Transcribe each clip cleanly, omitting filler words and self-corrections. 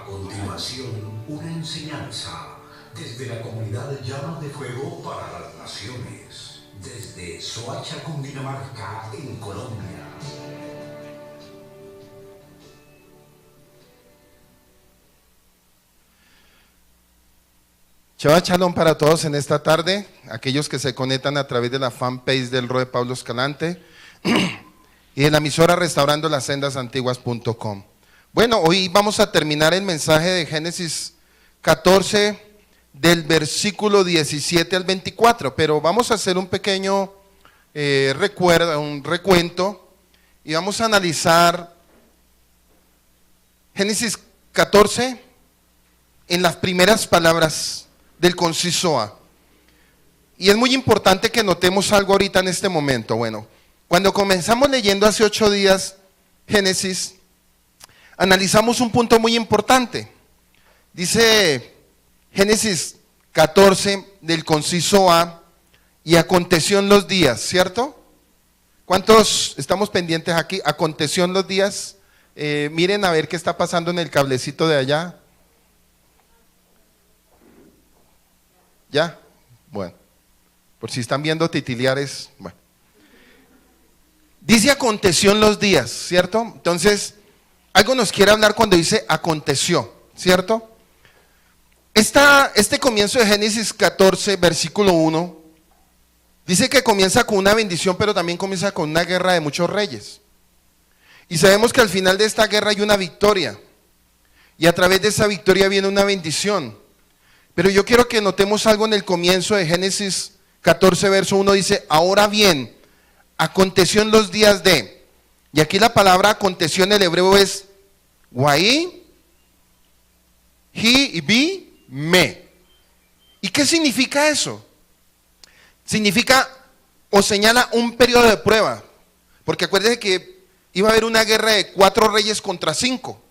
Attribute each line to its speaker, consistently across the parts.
Speaker 1: A continuación, una enseñanza desde la comunidad Llamas de Fuego para las Naciones, desde Soacha, Cundinamarca, en Colombia.
Speaker 2: Shabbat Shalom para todos en esta tarde, aquellos que se conectan a través de la fanpage del Roe Pablo Escalante y de la emisora restaurandolassendasantiguas.com. Bueno, hoy vamos a terminar el mensaje de Génesis 14 del versículo 17 al 24, pero vamos a hacer un pequeño recuento y vamos a analizar Génesis 14 en las primeras palabras del conciso A. Y es muy importante que notemos algo ahorita en este momento. Bueno, cuando comenzamos leyendo hace 8 días Génesis, analizamos un punto muy importante. Dice Génesis 14 del conciso A, y aconteció en los días, ¿cierto? ¿Cuántos estamos pendientes aquí? Aconteció en los días. Miren a ver qué está pasando en el cablecito de allá. ¿Ya? Bueno, por si están viendo titiliares, bueno. Dice aconteció en los días, ¿cierto? Entonces, algo nos quiere hablar cuando dice aconteció, ¿cierto? Este comienzo de Génesis 14, versículo 1, dice que comienza con una bendición, pero también comienza con una guerra de muchos reyes. Y sabemos que al final de esta guerra hay una victoria, y a través de esa victoria viene una bendición. Pero yo quiero que notemos algo en el comienzo de Génesis 14, verso 1, dice, ahora bien, aconteció en los días de, y aquí la palabra aconteció en el hebreo es guaí, hi y bi, me. ¿Y qué significa eso? Significa o señala un periodo de prueba, porque acuérdense que iba a haber una guerra de 4 reyes contra 5,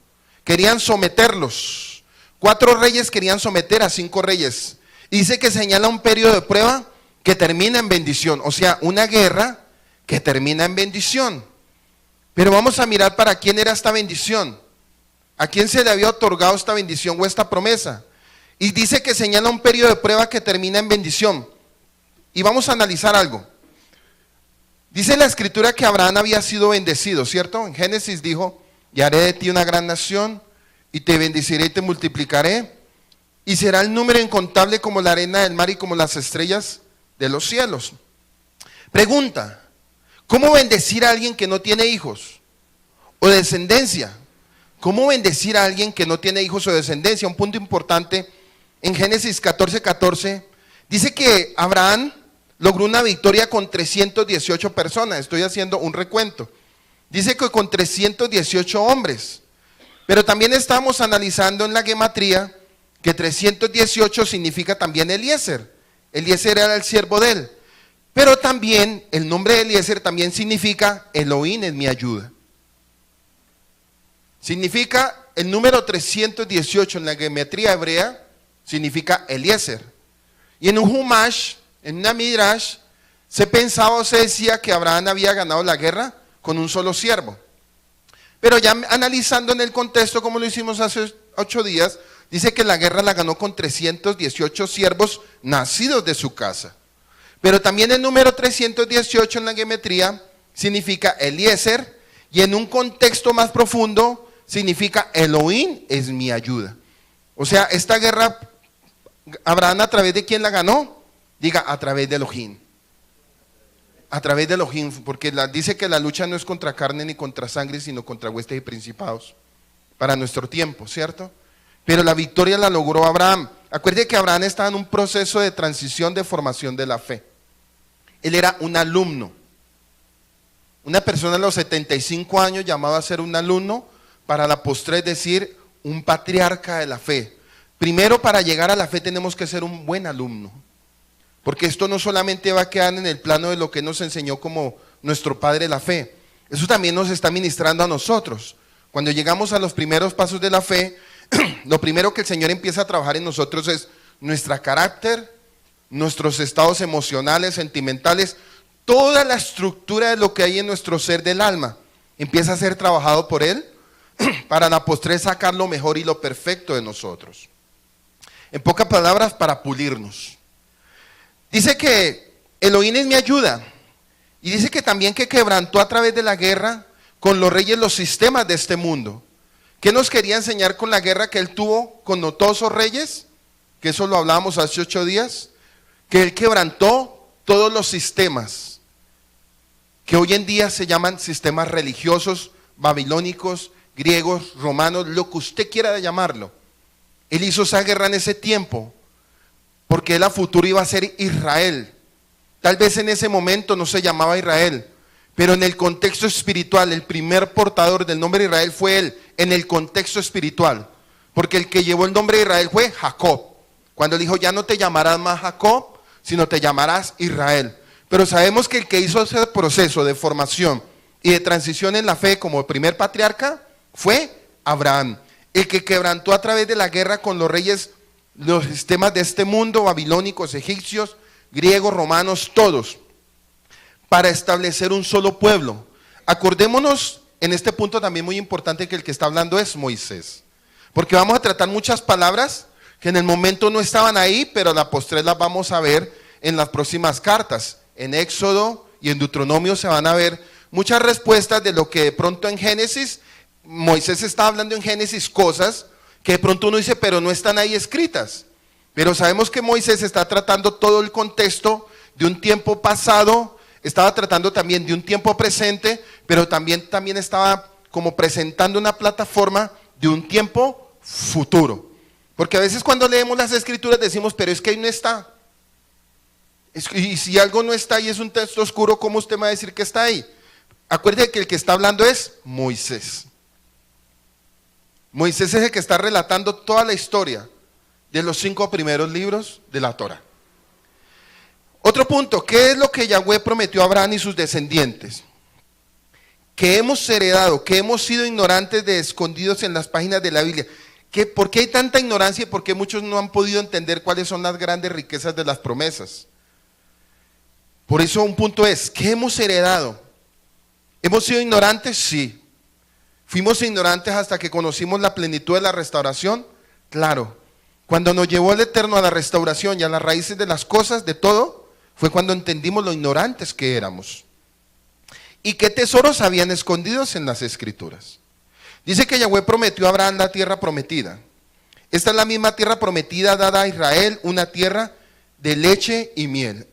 Speaker 2: querían someterlos. 4 reyes querían someter a 5 reyes. Y dice que señala un periodo de prueba que termina en bendición. O sea, una guerra que termina en bendición. Pero vamos a mirar para quién era esta bendición. ¿A quién se le había otorgado esta bendición o esta promesa? Y dice que señala un periodo de prueba que termina en bendición. Y vamos a analizar algo. Dice la escritura que Abraham había sido bendecido, ¿cierto? En Génesis dijo, y haré de ti una gran nación, y te bendeciré y te multiplicaré, y será el número incontable como la arena del mar y como las estrellas de los cielos. Pregunta, ¿cómo bendecir a alguien que no tiene hijos o descendencia? ¿Cómo bendecir a alguien que no tiene hijos o descendencia? Un punto importante, en Génesis 14, dice que Abraham logró una victoria con 318 personas, estoy haciendo un recuento. Dice que con 318 hombres. Pero también estamos analizando en la gematría que 318 significa también Eliezer. Eliezer era el siervo de él. Pero también el nombre de Eliezer también significa Elohim es mi ayuda. Significa el número 318 en la gematría hebrea, significa Eliezer. Y en un Humash, en una Midrash, se pensaba o se decía que Abraham había ganado la guerra con un solo siervo. Pero ya analizando en el contexto, como lo hicimos hace 8 días, dice que la guerra la ganó con 318 siervos nacidos de su casa. Pero también el número 318 en la gematría significa Eliezer, y en un contexto más profundo significa Elohim es mi ayuda. O sea, esta guerra, Abraham, ¿a través de quién la ganó? Diga, a través de Elohim. A través de Elohim, porque dice que la lucha no es contra carne ni contra sangre, sino contra huestes y principados, para nuestro tiempo, ¿cierto? Pero la victoria la logró Abraham. Acuérdense que Abraham estaba en un proceso de transición, de formación de la fe. Él era un alumno. Una persona a los 75 años llamado a ser un alumno, para la postre es decir, un patriarca de la fe. Primero, para llegar a la fe tenemos que ser un buen alumno. Porque esto no solamente va a quedar en el plano de lo que nos enseñó como nuestro padre la fe. Eso también nos está ministrando a nosotros. Cuando llegamos a los primeros pasos de la fe, lo primero que el Señor empieza a trabajar en nosotros es nuestro carácter, nuestros estados emocionales, sentimentales, toda la estructura de lo que hay en nuestro ser del alma. Empieza a ser trabajado por Él para la postre sacar lo mejor y lo perfecto de nosotros. En pocas palabras, para pulirnos. Dice que Elohim es mi ayuda. Y dice que también que quebrantó a través de la guerra con los reyes los sistemas de este mundo. ¿Qué nos quería enseñar con la guerra que él tuvo con todos esos reyes? Que eso lo hablábamos hace 8 días. Que él quebrantó todos los sistemas que hoy en día se llaman sistemas religiosos, babilónicos, griegos, romanos, lo que usted quiera llamarlo. Él hizo esa guerra en ese tiempo porque él a futuro iba a ser Israel. Tal vez en ese momento no se llamaba Israel, pero en el contexto espiritual, el primer portador del nombre de Israel fue él, en el contexto espiritual. Porque el que llevó el nombre de Israel fue Jacob. Cuando él dijo, ya no te llamarás más Jacob, sino te llamarás Israel. Pero sabemos que el que hizo ese proceso de formación y de transición en la fe como primer patriarca fue Abraham. El que quebrantó a través de la guerra con los reyes, los sistemas de este mundo, babilónicos, egipcios, griegos, romanos, todos, para establecer un solo pueblo. Acordémonos en este punto también muy importante que el que está hablando es Moisés, porque vamos a tratar muchas palabras que en el momento no estaban ahí, pero a la postre las vamos a ver en las próximas cartas. En Éxodo y en Deuteronomio se van a ver muchas respuestas de lo que de pronto en Génesis, Moisés está hablando en Génesis cosas que de pronto uno dice, pero no están ahí escritas. Pero sabemos que Moisés está tratando todo el contexto de un tiempo pasado, estaba tratando también de un tiempo presente, pero también estaba como presentando una plataforma de un tiempo futuro. Porque a veces cuando leemos las escrituras decimos, pero es que ahí no está. Y si algo no está ahí, es un texto oscuro, ¿cómo usted me va a decir que está ahí? Acuérdese que el que está hablando es Moisés. Moisés es el que está relatando toda la historia de los 5 primeros libros de la Torá. Otro punto, ¿qué es lo que Yahweh prometió a Abraham y sus descendientes? Que hemos heredado, que hemos sido ignorantes de escondidos en las páginas de la Biblia. ¿Por qué hay tanta ignorancia y por qué muchos no han podido entender cuáles son las grandes riquezas de las promesas? Por eso un punto es, ¿qué hemos heredado? ¿Hemos sido ignorantes? Sí. ¿Fuimos ignorantes hasta que conocimos la plenitud de la restauración? Claro. Cuando nos llevó el Eterno a la restauración y a las raíces de las cosas, de todo, fue cuando entendimos lo ignorantes que éramos. ¿Y qué tesoros habían escondidos en las Escrituras? Dice que Yahweh prometió a Abraham la tierra prometida. Esta es la misma tierra prometida dada a Israel, una tierra de leche y miel.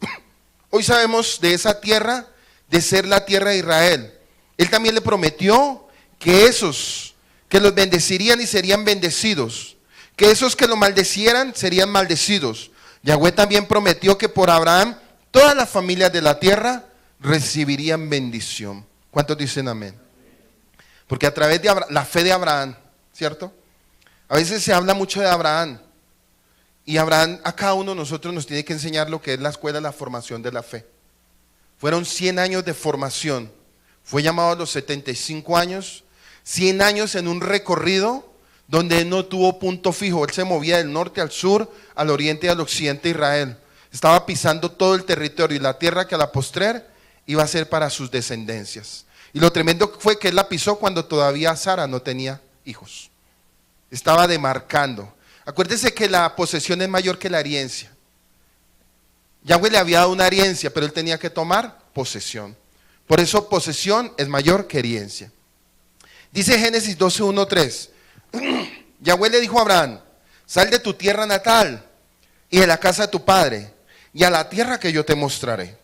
Speaker 2: Hoy sabemos de esa tierra, de ser la tierra de Israel. Él también le prometió que esos que los bendecirían y serían bendecidos, que esos que lo maldecieran serían maldecidos. Yahweh también prometió que por Abraham todas las familias de la tierra recibirían bendición. ¿Cuántos dicen amén? Porque a través de la fe de Abraham, ¿cierto? A veces se habla mucho de Abraham. Y Abraham a cada uno de nosotros nos tiene que enseñar lo que es la escuela de la formación de la fe. Fueron 100 años de formación. Fue llamado a los 75 años. 100 años en un recorrido donde él no tuvo punto fijo. Él se movía del norte al sur, al oriente y al occidente de Israel. Estaba pisando todo el territorio y la tierra que a la postrer iba a ser para sus descendencias. Y lo tremendo fue que él la pisó cuando todavía Sara no tenía hijos. Estaba demarcando. Acuérdese que la posesión es mayor que la herencia. Yahweh le había dado una herencia, pero él tenía que tomar posesión. Por eso posesión es mayor que herencia. Dice Génesis 12:1-3. Yahweh le dijo a Abraham, sal de tu tierra natal y de la casa de tu padre y a la tierra que yo te mostraré.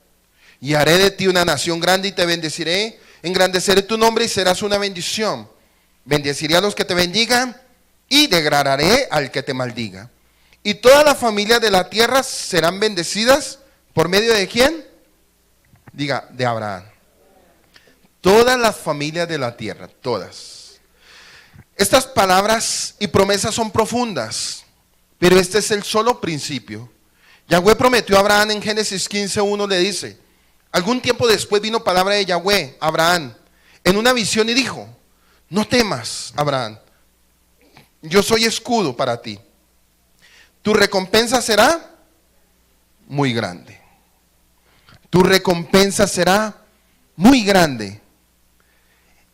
Speaker 2: Y haré de ti una nación grande y te bendeciré, engrandeceré tu nombre y serás una bendición. Bendeciré a los que te bendigan y degradaré al que te maldiga. Y todas las familias de la tierra serán bendecidas por medio de ¿quién? Diga, de Abraham. Todas las familias de la tierra, todas. Estas palabras y promesas son profundas, pero este es el solo principio. Yahweh prometió a Abraham en Génesis 15:1, le dice, algún tiempo después vino palabra de Yahweh a Abraham en una visión y dijo, no temas, Abraham, yo soy escudo para ti. Tu recompensa será muy grande. Tu recompensa será muy grande.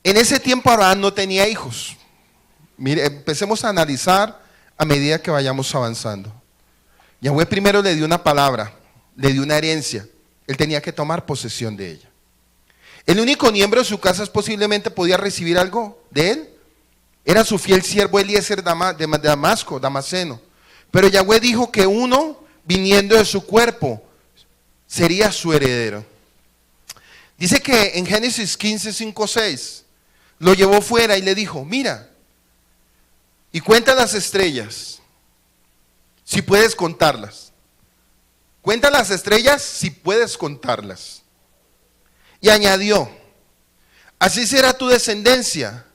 Speaker 2: En ese tiempo Abraham no tenía hijos. Mire, empecemos a analizar a medida que vayamos avanzando. Yahweh primero le dio una palabra, le dio una herencia. Él tenía que tomar posesión de ella. El único miembro de su casa posiblemente podía recibir algo de él. Era su fiel siervo Eliezer de Damasco, Damaseno. Pero Yahweh dijo que uno, viniendo de su cuerpo, sería su heredero. Dice que en Génesis 15, 5, 6, lo llevó fuera y le dijo, mira, y cuenta las estrellas, si puedes contarlas. Cuenta las estrellas si puedes contarlas. Y añadió, así será tu descendencia.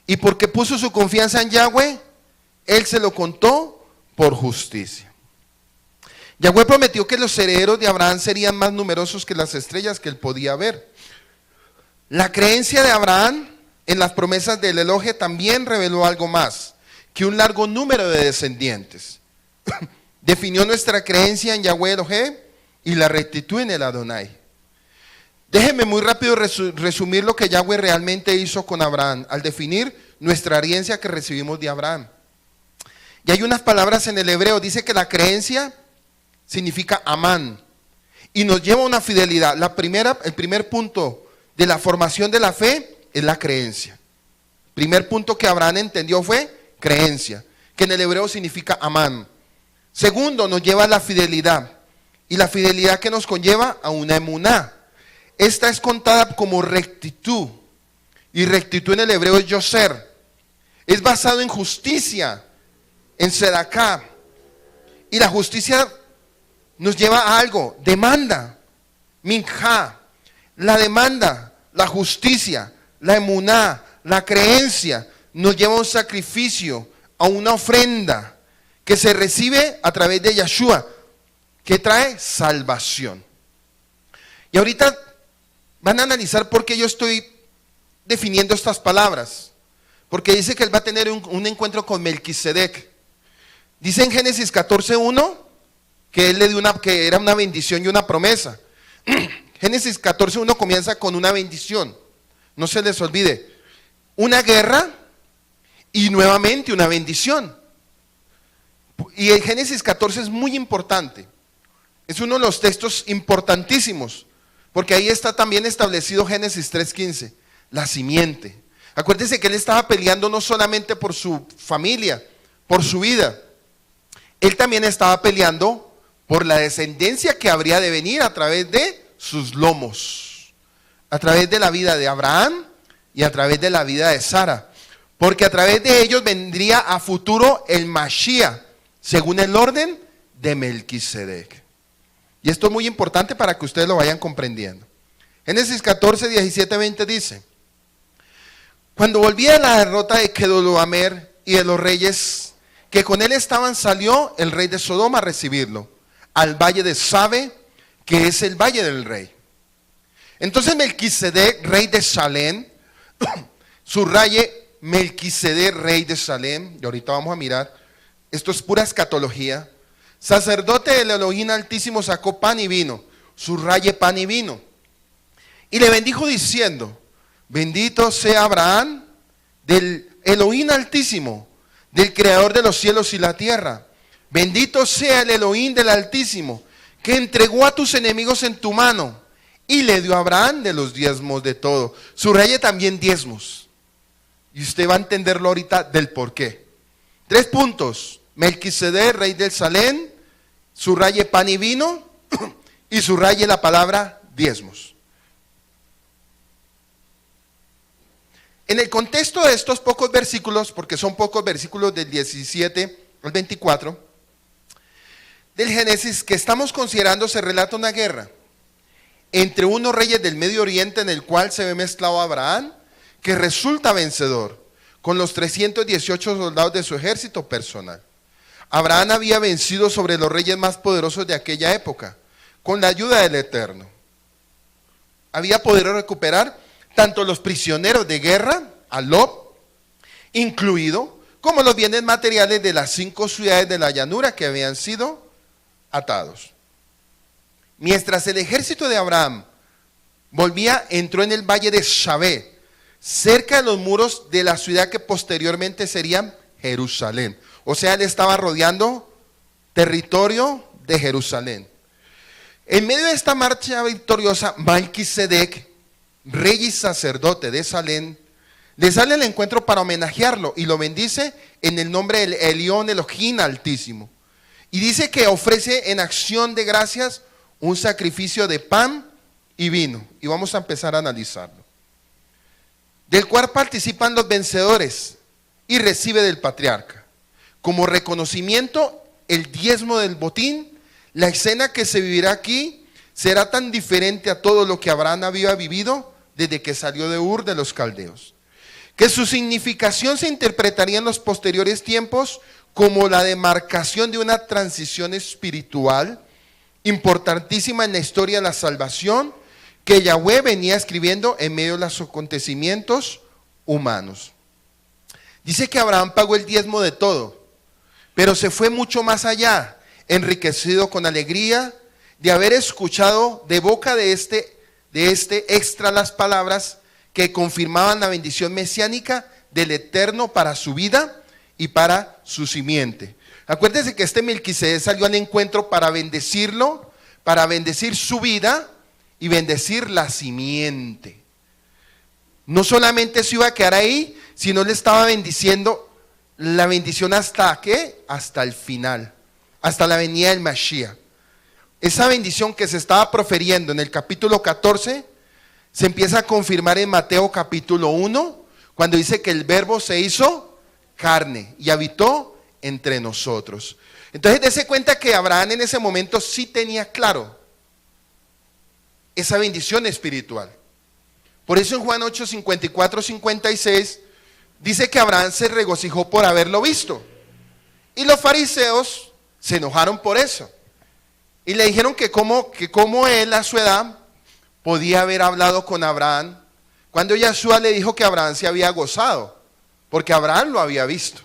Speaker 2: Y porque puso su confianza en Yahweh, él se lo contó por justicia. Yahweh prometió que los herederos de Abraham serían más numerosos que las estrellas que él podía ver. La creencia de Abraham en las promesas del Elohe también reveló algo más, que un largo número de descendientes. Definió nuestra creencia en Yahweh Elohe y la rectitud en el Adonai. Déjenme muy rápido resumir lo que Yahweh realmente hizo con Abraham al definir nuestra herencia que recibimos de Abraham. Y hay unas palabras en el hebreo, dice que la creencia significa amán y nos lleva a una fidelidad. El primer punto de la formación de la fe es la creencia. Primer punto que Abraham entendió fue creencia, que en el hebreo significa amán. Segundo, nos lleva a la fidelidad, y la fidelidad que nos conlleva a una emuná. Esta es contada como rectitud, y rectitud en el hebreo es yoser. Es basado en justicia, en sedaká, y la justicia nos lleva a algo, demanda, minjá, la demanda, la justicia, la emuná, la creencia, nos lleva a un sacrificio, a una ofrenda que se recibe a través de Yeshua, que trae salvación. Y ahorita van a analizar por qué yo estoy definiendo estas palabras. Porque dice que él va a tener un encuentro con Melquisedec. Dice en Génesis 14:1 que él le dio que era una bendición y una promesa. Génesis 14:1 comienza con una bendición. No se les olvide. Una guerra y nuevamente una bendición. Y el Génesis 14 es muy importante. Es uno de los textos importantísimos. Porque ahí está también establecido Génesis 3:15. La simiente. Acuérdense que él estaba peleando no solamente por su familia, por su vida. Él también estaba peleando por la descendencia que habría de venir a través de sus lomos. A través de la vida de Abraham y a través de la vida de Sara. Porque a través de ellos vendría a futuro el Mashiach, según el orden de Melquisedec. Y esto es muy importante para que ustedes lo vayan comprendiendo. Génesis 14, 17, 20 dice: cuando volvía de la derrota de Kedorlaomer y de los reyes que con él estaban, salió el rey de Sodoma a recibirlo, al valle de Sabe, que es el valle del rey. Entonces Melquisedec, rey de Salem, subraye Melquisedec, rey de Salem, y ahorita vamos a mirar, esto es pura escatología. Sacerdote del Elohim Altísimo, sacó pan y vino, subraye pan y vino, y le bendijo diciendo: bendito sea Abraham del Elohim Altísimo, del Creador de los cielos y la tierra. Bendito sea el Elohim del Altísimo, que entregó a tus enemigos en tu mano, y le dio a Abraham de los diezmos de todo. Subraye también diezmos, y usted va a entenderlo ahorita del por qué. 3 puntos: Melquisedec, rey del Salem, subraye pan y vino, y subraye la palabra diezmos. En el contexto de estos pocos versículos, porque son pocos versículos del 17 al 24, del Génesis que estamos considerando, se relata una guerra entre unos reyes del Medio Oriente, en el cual se ve mezclado Abraham, que resulta vencedor, con los 318 soldados de su ejército personal. Abraham había vencido sobre los reyes más poderosos de aquella época, con la ayuda del Eterno. Había podido recuperar tanto los prisioneros de guerra, a Lot, incluido, como los bienes materiales de las 5 ciudades de la llanura que habían sido atados. Mientras el ejército de Abraham entró en el valle de Shabé, cerca de los muros de la ciudad que posteriormente serían Jerusalén. O sea, él estaba rodeando territorio de Jerusalén. En medio de esta marcha victoriosa, Melquisedec, rey y sacerdote de Salem, le sale al encuentro para homenajearlo y lo bendice en el nombre del Elión Elohim Altísimo. Y dice que ofrece en acción de gracias un sacrificio de pan y vino. Y vamos a empezar a analizarlo. Del cual participan los vencedores y recibe del patriarca. Como reconocimiento, el diezmo del botín. La escena que se vivirá aquí será tan diferente a todo lo que Abraham había vivido desde que salió de Ur de los Caldeos, que su significación se interpretaría en los posteriores tiempos como la demarcación de una transición espiritual importantísima en la historia de la salvación que Yahweh venía escribiendo en medio de los acontecimientos humanos. Dice que Abraham pagó el diezmo de todo, pero se fue mucho más allá, enriquecido con alegría de haber escuchado de boca de este extra las palabras que confirmaban la bendición mesiánica del Eterno para su vida y para su simiente. Acuérdense que este Melquisedec salió al encuentro para bendecirlo, para bendecir su vida y bendecir la simiente. No solamente se iba a quedar ahí, sino le estaba bendiciendo la bendición hasta ¿qué? Hasta el final, hasta la venida del Mashiach. Esa bendición que se estaba proferiendo en el capítulo 14 se empieza a confirmar en Mateo capítulo 1, cuando dice que el verbo se hizo carne y habitó entre nosotros. Entonces dése cuenta que Abraham en ese momento sí tenía claro esa bendición espiritual. Por eso en Juan 8, 54, 56 dice que Abraham se regocijó por haberlo visto. Y los fariseos se enojaron por eso. Y le dijeron que cómo él a su edad podía haber hablado con Abraham, cuando Yahshua le dijo que Abraham se había gozado, porque Abraham lo había visto.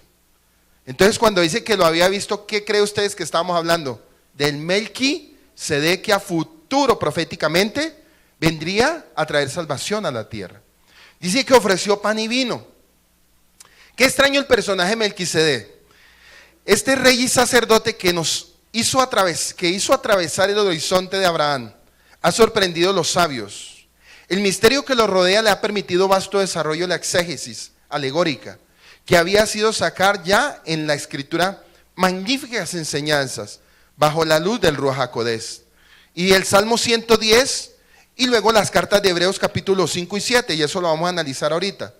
Speaker 2: Entonces cuando dice que lo había visto, ¿qué creen ustedes que estábamos hablando? Del Melquisedec que a futuro proféticamente vendría a traer salvación a la tierra. Dice que ofreció pan y vino. Qué extraño el personaje Melquisedec. Este rey y sacerdote que hizo atravesar el horizonte de Abraham ha sorprendido a los sabios. El misterio que lo rodea le ha permitido vasto desarrollo de la exégesis alegórica, que había sido sacar ya en la escritura magníficas enseñanzas bajo la luz del Ruach HaKodesh. Y el Salmo 110 y luego las cartas de Hebreos capítulo 5 y 7, y eso lo vamos a analizar ahorita.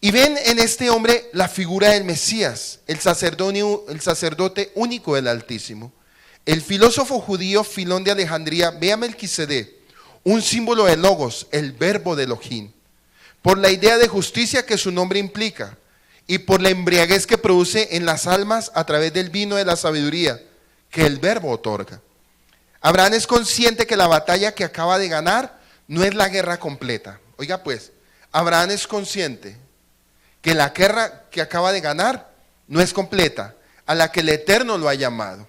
Speaker 2: Y ven en este hombre la figura del Mesías, el sacerdote único del Altísimo. El filósofo judío Filón de Alejandría ve a Melquisedec, un símbolo de Logos, el verbo de Elohim, por la idea de justicia que su nombre implica y por la embriaguez que produce en las almas a través del vino de la sabiduría que el verbo otorga. Abraham es consciente que la batalla que acaba de ganar no es la guerra completa. Oiga pues, Abraham es consciente que la guerra que acaba de ganar no es completa, a la que el Eterno lo ha llamado.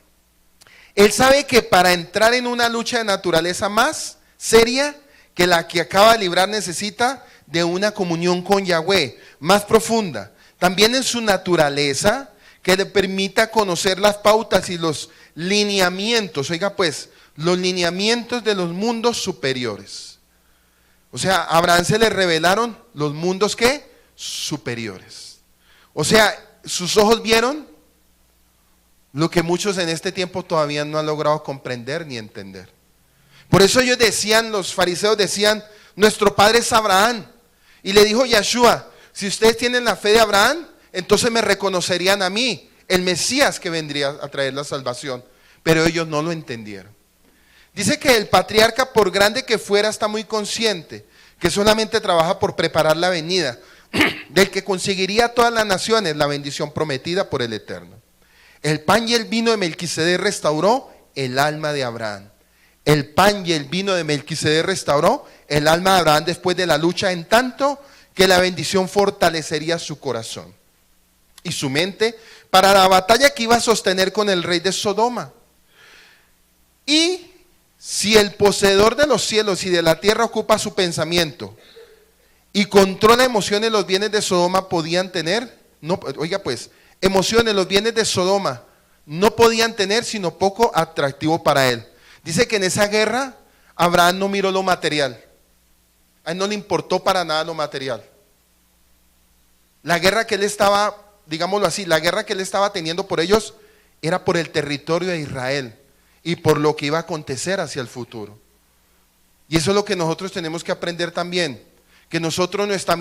Speaker 2: Él sabe que para entrar en una lucha de naturaleza más seria que la que acaba de librar necesita de una comunión con Yahweh más profunda, también en su naturaleza, que le permita conocer las pautas y los lineamientos, oiga pues, los lineamientos de los mundos superiores. O sea, a Abraham se le revelaron los mundos ¿qué? Superiores. O sea, sus ojos vieron lo que muchos en este tiempo todavía no han logrado comprender ni entender. Por eso ellos decían, los fariseos decían, nuestro padre es Abraham. Y le dijo Yahshua, si ustedes tienen la fe de Abraham, entonces me reconocerían a mí, el Mesías que vendría a traer la salvación. Pero ellos no lo entendieron. Dice que el patriarca, por grande que fuera, está muy consciente que solamente trabaja por preparar la venida del que conseguiría a todas las naciones la bendición prometida por el Eterno. El pan y el vino de Melquisedec restauró el alma de Abraham. El pan y el vino de Melquisedec restauró el alma de Abraham después de la lucha, en tanto que la bendición fortalecería su corazón y su mente para la batalla que iba a sostener con el rey de Sodoma. Y si el poseedor de los cielos y de la tierra ocupa su pensamiento y controla emociones, los bienes de Sodoma podían tener, no, oiga pues, emociones, los bienes de Sodoma no podían tener sino poco atractivo para él. Dice que en esa guerra Abraham no miró lo material, a él no le importó para nada lo material. La guerra que él estaba, digámoslo así, la guerra que él estaba teniendo por ellos era por el territorio de Israel y por lo que iba a acontecer hacia el futuro. Y eso es lo que nosotros tenemos que aprender también, que nosotros nuestra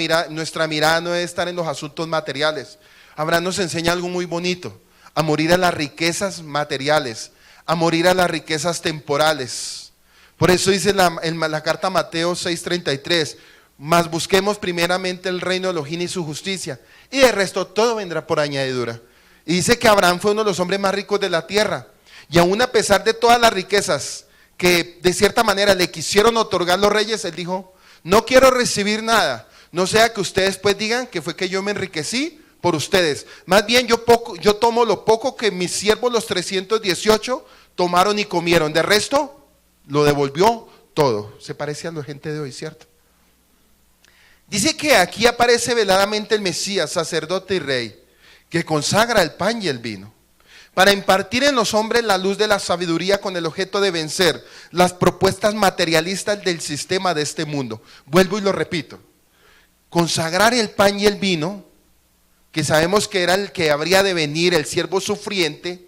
Speaker 2: mirada no debe estar en los asuntos materiales. Abraham nos enseña algo muy bonito, a morir a las riquezas materiales, a morir a las riquezas temporales. Por eso dice la carta a Mateo 6:33, mas busquemos primeramente el reino de Elohim y su justicia, y de resto todo vendrá por añadidura. Y dice que Abraham fue uno de los hombres más ricos de la tierra, y aún a pesar de todas las riquezas que de cierta manera le quisieron otorgar los reyes, él dijo, no quiero recibir nada, no sea que ustedes pues digan que fue que yo me enriquecí por ustedes, más bien yo tomo lo poco que mis siervos los 318 tomaron y comieron, de resto lo devolvió todo. Se parece a la gente de hoy, ¿cierto? Dice que aquí aparece veladamente el Mesías, sacerdote y rey, que consagra el pan y el vino, para impartir en los hombres la luz de la sabiduría con el objeto de vencer las propuestas materialistas del sistema de este mundo. Vuelvo y lo repito, consagrar el pan y el vino, que sabemos que era el que habría de venir, el siervo sufriente,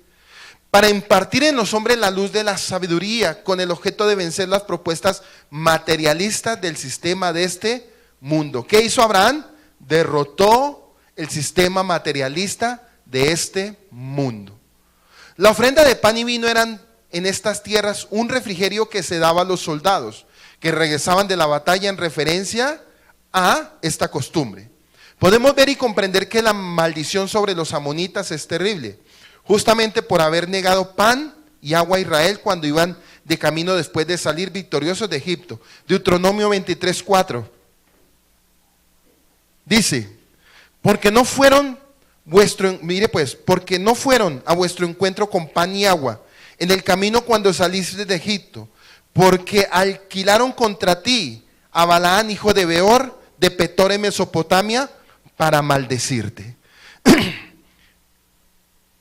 Speaker 2: para impartir en los hombres la luz de la sabiduría con el objeto de vencer las propuestas materialistas del sistema de este mundo. ¿Qué hizo Abraham? Derrotó el sistema materialista de este mundo. La ofrenda de pan y vino eran en estas tierras un refrigerio que se daba a los soldados que regresaban de la batalla en referencia a esta costumbre. Podemos ver y comprender que la maldición sobre los amonitas es terrible, justamente por haber negado pan y agua a Israel cuando iban de camino después de salir victoriosos de Egipto. Deuteronomio 23:4 dice, porque no fueron a vuestro encuentro con pan y agua en el camino cuando saliste de Egipto, porque alquilaron contra ti a Balaán, hijo de Beor, de Petor en Mesopotamia, para maldecirte.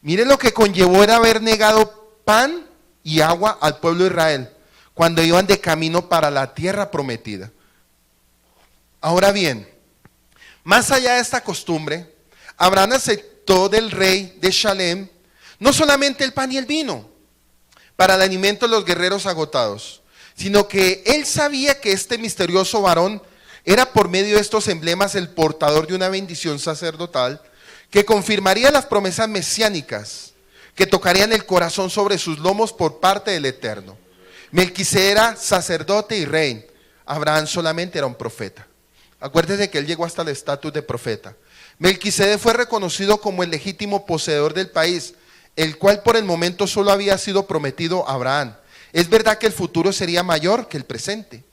Speaker 2: Mire lo que conllevó era haber negado pan y agua al pueblo de Israel cuando iban de camino para la tierra prometida. Ahora bien, más allá de esta costumbre, Abraham aceptó del rey de Shalem no solamente el pan y el vino para el alimento de los guerreros agotados, sino que él sabía que este misterioso varón era por medio de estos emblemas el portador de una bendición sacerdotal que confirmaría las promesas mesiánicas que tocarían el corazón sobre sus lomos por parte del Eterno. Melquisedec era sacerdote y rey, Abraham solamente era un profeta. Acuérdese que él llegó hasta el estatus de profeta. Melquisedec fue reconocido como el legítimo poseedor del país, el cual por el momento solo había sido prometido a Abraham. Es verdad que el futuro sería mayor que el presente,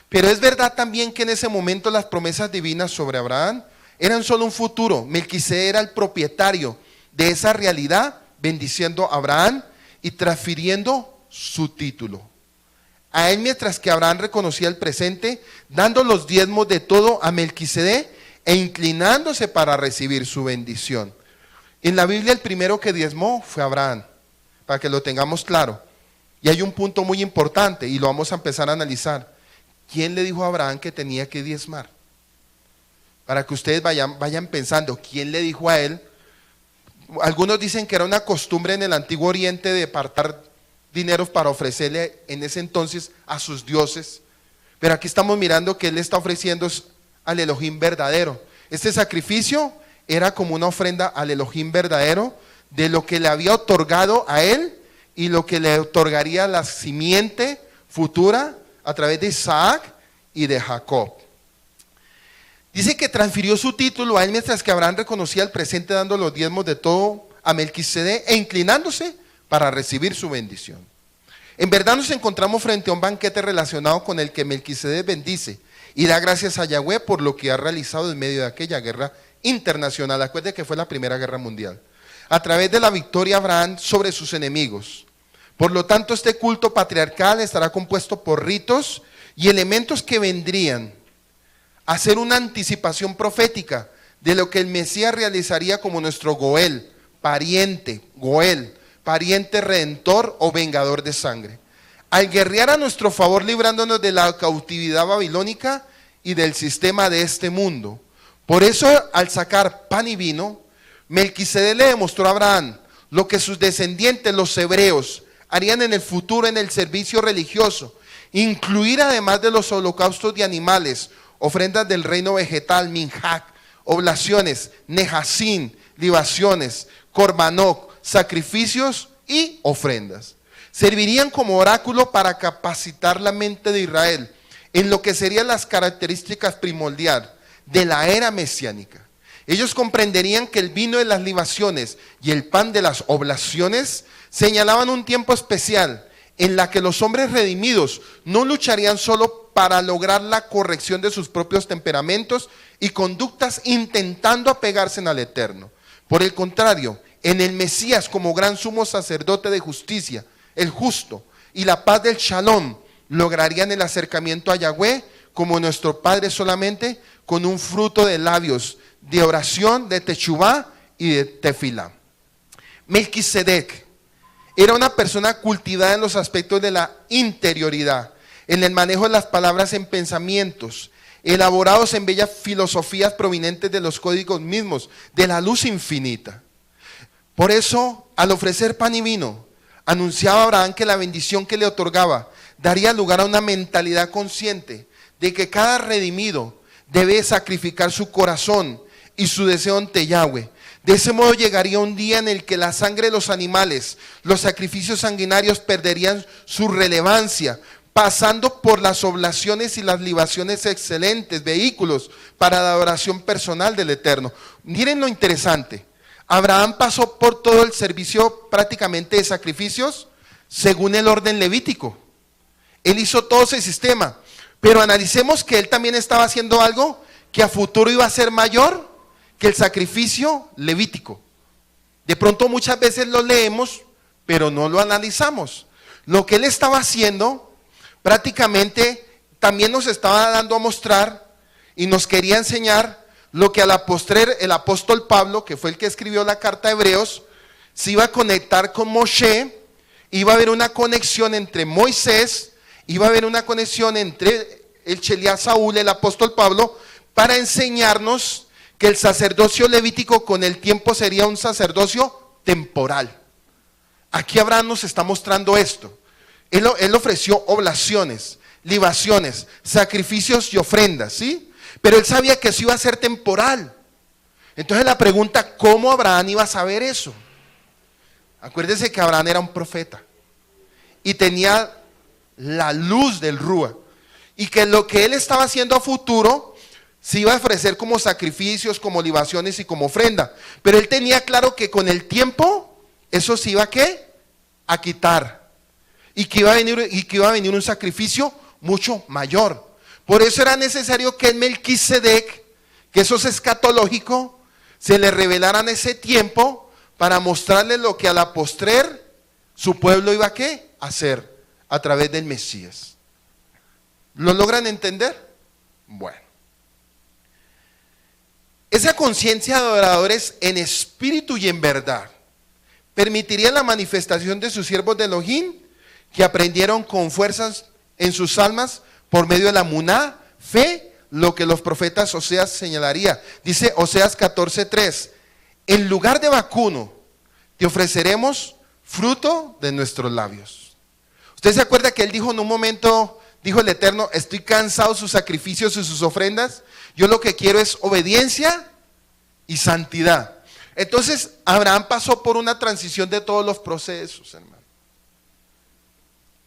Speaker 2: pero es verdad también que en ese momento las promesas divinas sobre Abraham eran solo un futuro. Melquisedec era el propietario de esa realidad, bendiciendo a Abraham y transfiriendo su título a él, mientras que Abraham reconocía el presente, dando los diezmos de todo a Melquisedec e inclinándose para recibir su bendición. En la Biblia el primero que diezmó fue Abraham, para que lo tengamos claro. Y hay un punto muy importante y lo vamos a empezar a analizar. ¿Quién le dijo a Abraham que tenía que diezmar? Para que ustedes vayan pensando, ¿quién le dijo a él? Algunos dicen que era una costumbre en el Antiguo Oriente de apartar dineros para ofrecerle en ese entonces a sus dioses, pero aquí estamos mirando que él está ofreciendo al Elohim verdadero. Este sacrificio era como una ofrenda al Elohim verdadero de lo que le había otorgado a él y lo que le otorgaría la simiente futura a través de Isaac y de Jacob. Dice que transfirió su título a él, mientras que Abraham reconocía el presente dando los diezmos de todo a Melquisedec e inclinándose para recibir su bendición. En verdad nos encontramos frente a un banquete relacionado con el que Melquisedec bendice y da gracias a Yahweh por lo que ha realizado en medio de aquella guerra internacional. Acuérdense que fue la Primera Guerra Mundial, a través de la victoria de Abraham sobre sus enemigos. Por lo tanto, este culto patriarcal estará compuesto por ritos y elementos que vendrían hacer una anticipación profética de lo que el Mesías realizaría como nuestro Goel, pariente redentor o vengador de sangre, al guerrear a nuestro favor librándonos de la cautividad babilónica y del sistema de este mundo. Por eso, al sacar pan y vino, Melquisedec le demostró a Abraham lo que sus descendientes, los hebreos, harían en el futuro en el servicio religioso, incluir además de los holocaustos de animales, ofrendas del reino vegetal, minjak, oblaciones, nejasín, libaciones, korbanot, sacrificios y ofrendas. Servirían como oráculo para capacitar la mente de Israel en lo que serían las características primordiales de la era mesiánica. Ellos comprenderían que el vino de las libaciones y el pan de las oblaciones señalaban un tiempo especial en la que los hombres redimidos no lucharían solo para lograr la corrección de sus propios temperamentos y conductas intentando apegarse al Eterno. Por el contrario, en el Mesías como gran sumo sacerdote de justicia, el justo y la paz del Shalom, lograrían el acercamiento a Yahweh como nuestro Padre solamente con un fruto de labios, de oración, de techubá y de tefilá. Melquisedec era una persona cultivada en los aspectos de la interioridad, en el manejo de las palabras en pensamientos, elaborados en bellas filosofías provenientes de los códigos mismos, de la luz infinita. Por eso, al ofrecer pan y vino, anunciaba a Abraham que la bendición que le otorgaba daría lugar a una mentalidad consciente de que cada redimido debe sacrificar su corazón y su deseo ante Yahweh. De ese modo llegaría un día en el que la sangre de los animales, los sacrificios sanguinarios perderían su relevancia, pasando por las oblaciones y las libaciones excelentes, vehículos para la adoración personal del Eterno. Miren lo interesante. Abraham pasó por todo el servicio prácticamente de sacrificios según el orden levítico. Él hizo todo ese sistema, pero analicemos que él también estaba haciendo algo que a futuro iba a ser mayor que el sacrificio levítico. De pronto muchas veces lo leemos, pero no lo analizamos. Lo que él estaba haciendo prácticamente también nos estaba dando a mostrar y nos quería enseñar lo que a la postre el apóstol Pablo, que fue el que escribió la carta a Hebreos, se iba a conectar con Moshe, iba a haber una conexión entre Moisés, iba a haber una conexión entre el Sheliach Saúl, el apóstol Pablo, para enseñarnos que el sacerdocio levítico con el tiempo sería un sacerdocio temporal. Aquí Abraham nos está mostrando esto. Él ofreció oblaciones, libaciones, sacrificios y ofrendas, ¿sí? Pero él sabía que eso iba a ser temporal. Entonces la pregunta, ¿cómo Abraham iba a saber eso? Acuérdense que Abraham era un profeta y tenía la luz del Rúa, y que lo que él estaba haciendo a futuro se iba a ofrecer como sacrificios, como libaciones y como ofrenda. Pero él tenía claro que con el tiempo eso se iba a ¿qué? A quitar. Y que iba a venir un sacrificio mucho mayor. Por eso era necesario que en Melquisedec, que eso es escatológico, se le revelara en ese tiempo para mostrarle lo que a la postrer su pueblo iba a ¿qué? A hacer a través del Mesías. ¿Lo logran entender? Bueno. Esa conciencia de adoradores en espíritu y en verdad permitiría la manifestación de sus siervos de Elohim, que aprendieron con fuerzas en sus almas por medio de la muná, fe, lo que los profetas Oseas señalaría. Dice Oseas 14:3, en lugar de vacuno te ofreceremos fruto de nuestros labios. ¿Usted se acuerda que él dijo en un momento, dijo el Eterno, estoy cansado de sus sacrificios y sus ofrendas, yo lo que quiero es obediencia y santidad? Entonces Abraham pasó por una transición de todos los procesos, hermano.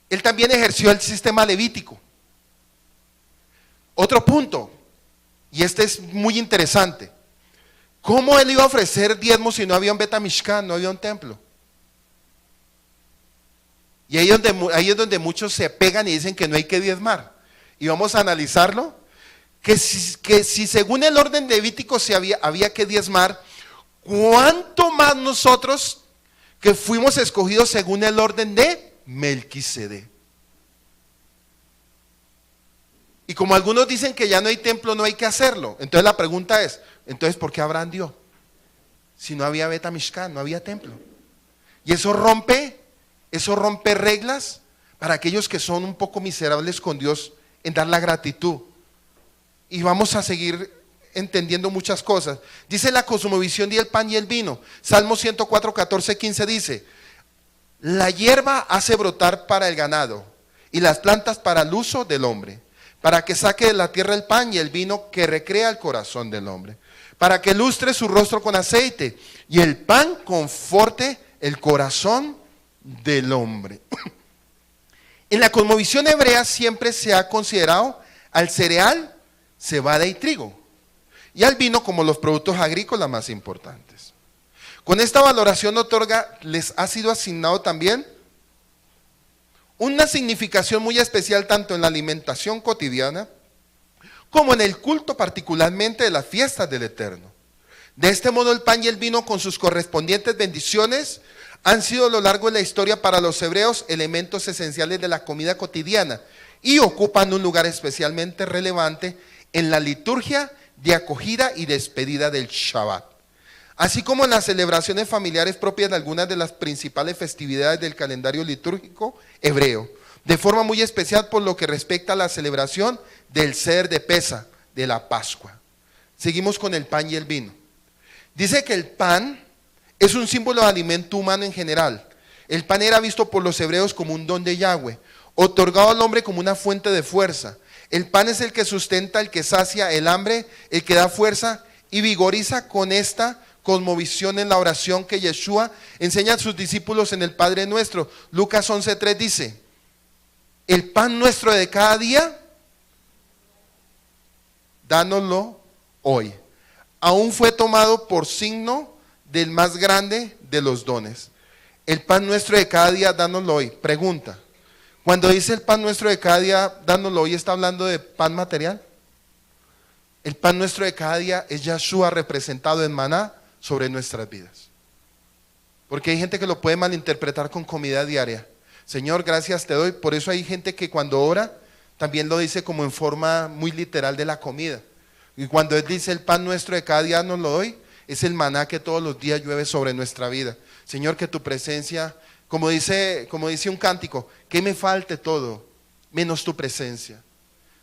Speaker 2: Él también ejerció el sistema levítico. Otro punto, y este es muy interesante, ¿cómo él iba a ofrecer diezmos si no había un Betamishkan, no había un templo? Y ahí es donde muchos se pegan y dicen que no hay que diezmar. Y vamos a analizarlo, que si según el orden levítico había que diezmar, ¿cuánto más nosotros que fuimos escogidos según el orden de Melquisedec? Y como algunos dicen que ya no hay templo, no hay que hacerlo. Entonces la pregunta es, entonces ¿por qué Abraham dio? Si no había Bet Mishkan, no había templo. Y eso rompe reglas para aquellos que son un poco miserables con Dios en dar la gratitud. Y vamos a seguir entendiendo muchas cosas. Dice la cosmovisión del pan y el vino. Salmo 104, 14, 15 dice: la hierba hace brotar para el ganado y las plantas para el uso del hombre, para que saque de la tierra el pan y el vino que recrea el corazón del hombre, para que lustre su rostro con aceite y el pan conforte el corazón del hombre. En la cosmovisión hebrea siempre se ha considerado al cereal, cebada y trigo, y al vino como los productos agrícolas más importantes. Con esta valoración les ha sido asignado también una significación muy especial tanto en la alimentación cotidiana como en el culto, particularmente de las fiestas del Eterno. De este modo el pan y el vino con sus correspondientes bendiciones han sido a lo largo de la historia para los hebreos elementos esenciales de la comida cotidiana y ocupan un lugar especialmente relevante en la liturgia de acogida y despedida del Shabbat, así como en las celebraciones familiares propias de algunas de las principales festividades del calendario litúrgico hebreo, de forma muy especial por lo que respecta a la celebración del Seder de Pesa, de la Pascua. Seguimos con el pan y el vino. Dice que el pan es un símbolo de alimento humano en general. El pan era visto por los hebreos como un don de Yahweh, otorgado al hombre como una fuente de fuerza. El pan es el que sustenta, el que sacia el hambre, el que da fuerza y vigoriza. Con esta cosmovisión en la oración que Yeshua enseña a sus discípulos en el Padre Nuestro. Lucas 11:3 dice: el pan nuestro de cada día, dánoslo hoy. Aún fue tomado por signo del más grande de los dones. El pan nuestro de cada día, dánoslo hoy. Pregunta: cuando dice el pan nuestro de cada día, dánoslo hoy, ¿está hablando de pan material? El pan nuestro de cada día es Yeshua representado en maná sobre nuestras vidas. Porque hay gente que lo puede malinterpretar con comida diaria. Señor, gracias te doy. Por eso hay gente que cuando ora también lo dice como en forma muy literal de la comida. Y cuando él dice el pan nuestro de cada día nos lo doy, es el maná que todos los días llueve sobre nuestra vida. Señor, que tu presencia, como dice un cántico, que me falte todo, menos tu presencia.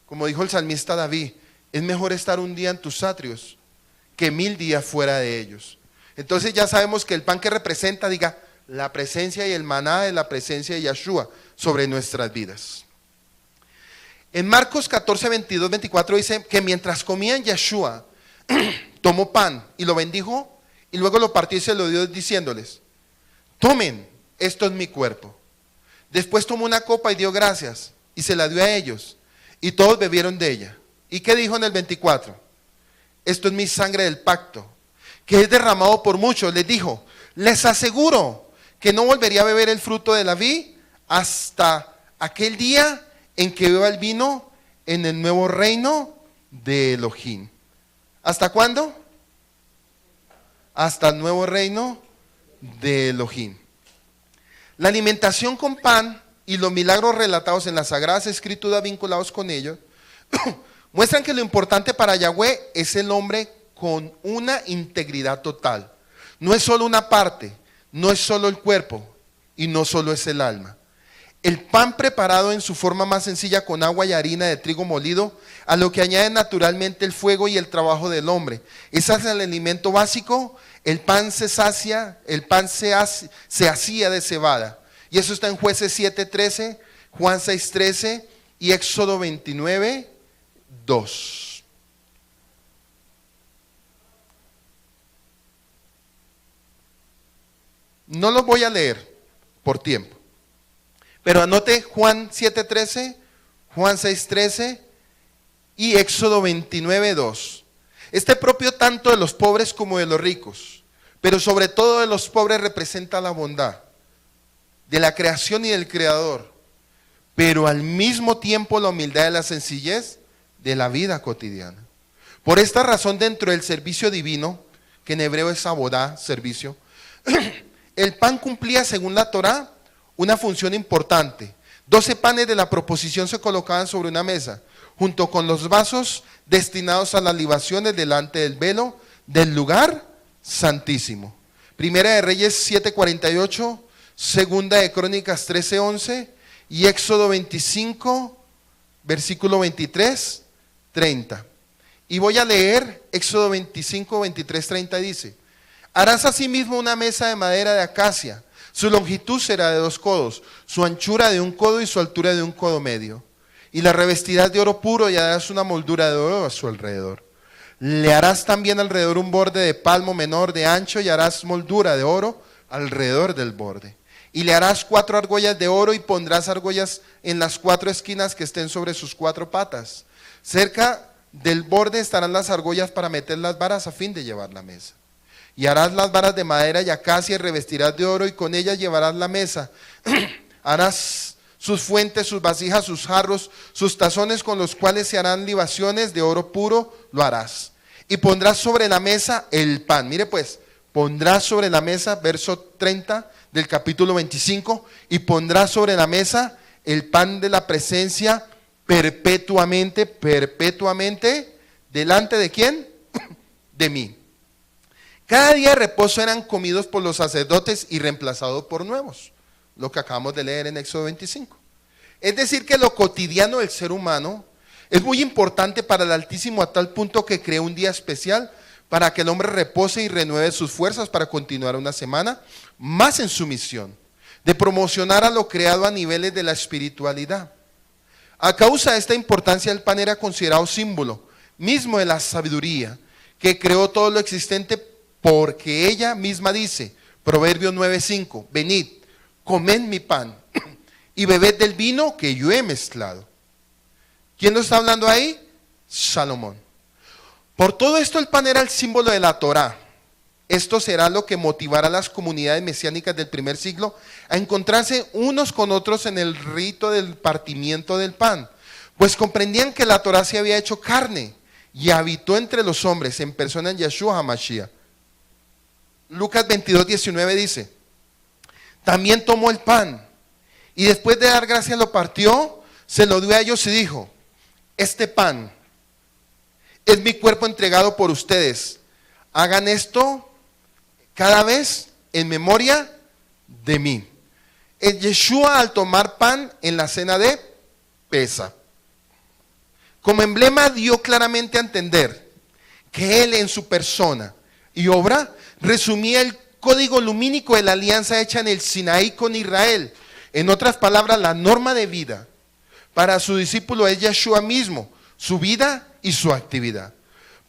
Speaker 2: Como dijo el salmista David, es mejor estar un día en tus atrios que 1000 días fuera de ellos. Entonces ya sabemos que el pan que representa, diga, la presencia y el maná de la presencia de Yeshua sobre nuestras vidas. En Marcos 14, 22, 24 dice que mientras comían, Yeshua tomó pan y lo bendijo y luego lo partió y se lo dio diciéndoles: tomen, esto es mi cuerpo. Después tomó una copa y dio gracias y se la dio a ellos y todos bebieron de ella. ¿Y qué dijo en el 24? Esto es mi sangre del pacto, que es derramado por muchos. Les dijo: les aseguro que no volvería a beber el fruto de la vid hasta aquel día en que beba el vino en el nuevo reino de Elohim. ¿Hasta cuándo? Hasta el nuevo reino de Elohim. La alimentación con pan y los milagros relatados en las Sagradas Escrituras vinculados con ellos muestran que lo importante para Yahweh es el hombre con una integridad total. No es solo una parte, no es solo el cuerpo y no solo es el alma. El pan preparado en su forma más sencilla con agua y harina de trigo molido, a lo que añade naturalmente el fuego y el trabajo del hombre. Ese es el alimento básico. El pan se hacía de cebada. Y eso está en Jueces 7:13, Juan 6:13 y Éxodo 29:2. No los voy a leer por tiempo. Pero anote Juan 7:13, Juan 6:13 y Éxodo 29:2. Este propio tanto de los pobres como de los ricos, pero sobre todo de los pobres, representa la bondad de la creación y del Creador, pero al mismo tiempo la humildad y la sencillez de la vida cotidiana. Por esta razón, dentro del servicio divino, que en hebreo es abodá, servicio, el pan cumplía, según la Torá, una función importante. 12 panes de la proposición se colocaban sobre una mesa. junto con los vasos destinados a las libaciones delante del velo del lugar santísimo. Primera de Reyes 7:48, Segunda de Crónicas 13:11 y Éxodo 25, versículo 23, 30. Y voy a leer Éxodo 25, 23, 30, dice: harás asimismo una mesa de madera de acacia, su longitud será de 2 codos, su anchura de 1 codo y su altura de 1 codo medio. Y la revestirás de oro puro y harás una moldura de oro a su alrededor. Le harás también alrededor un borde de palmo menor de ancho y harás moldura de oro alrededor del borde. Y le harás 4 argollas de oro y pondrás argollas en las 4 esquinas que estén sobre sus 4 patas. Cerca del borde estarán las argollas para meter las varas a fin de llevar la mesa. Y harás las varas de madera y acacia y revestirás de oro y con ellas llevarás la mesa. Harás sus fuentes, sus vasijas, sus jarros, sus tazones con los cuales se harán libaciones de oro puro, lo harás. Y pondrás sobre la mesa el pan. Mire pues, pondrás sobre la mesa, verso 30 del capítulo 25, y pondrás sobre la mesa el pan de la presencia perpetuamente, perpetuamente, ¿delante de quién? De mí. Cada día de reposo eran comidos por los sacerdotes y reemplazados por nuevos. Lo que acabamos de leer en Éxodo 25. Es decir, que lo cotidiano del ser humano es muy importante para el Altísimo a tal punto que creó un día especial para que el hombre repose y renueve sus fuerzas para continuar una semana más en su misión de promocionar a lo creado a niveles de la espiritualidad. A causa de esta importancia, el pan era considerado símbolo mismo de la sabiduría que creó todo lo existente, porque ella misma dice, Proverbios 9:5, venid, comed mi pan y bebed del vino que yo he mezclado. ¿Quién lo está hablando ahí? Salomón. Por todo esto el pan era el símbolo de la Torá. Esto será lo que motivará a las comunidades mesiánicas del primer siglo a encontrarse unos con otros en el rito del partimiento del pan, pues comprendían que la Torá se había hecho carne y habitó entre los hombres en persona en Yeshua HaMashiach. Lucas 22:19 dice: también tomó el pan y después de dar gracias lo partió, se lo dio a ellos y dijo: este pan es mi cuerpo entregado por ustedes. Hagan esto cada vez en memoria de mí. El Yeshua, al tomar pan en la cena de Pesa, como emblema, dio claramente a entender que él en su persona y obra resumía el código lumínico de la alianza hecha en el Sinaí con Israel. En otras palabras, la norma de vida para su discípulo es Yeshua mismo, su vida y su actividad.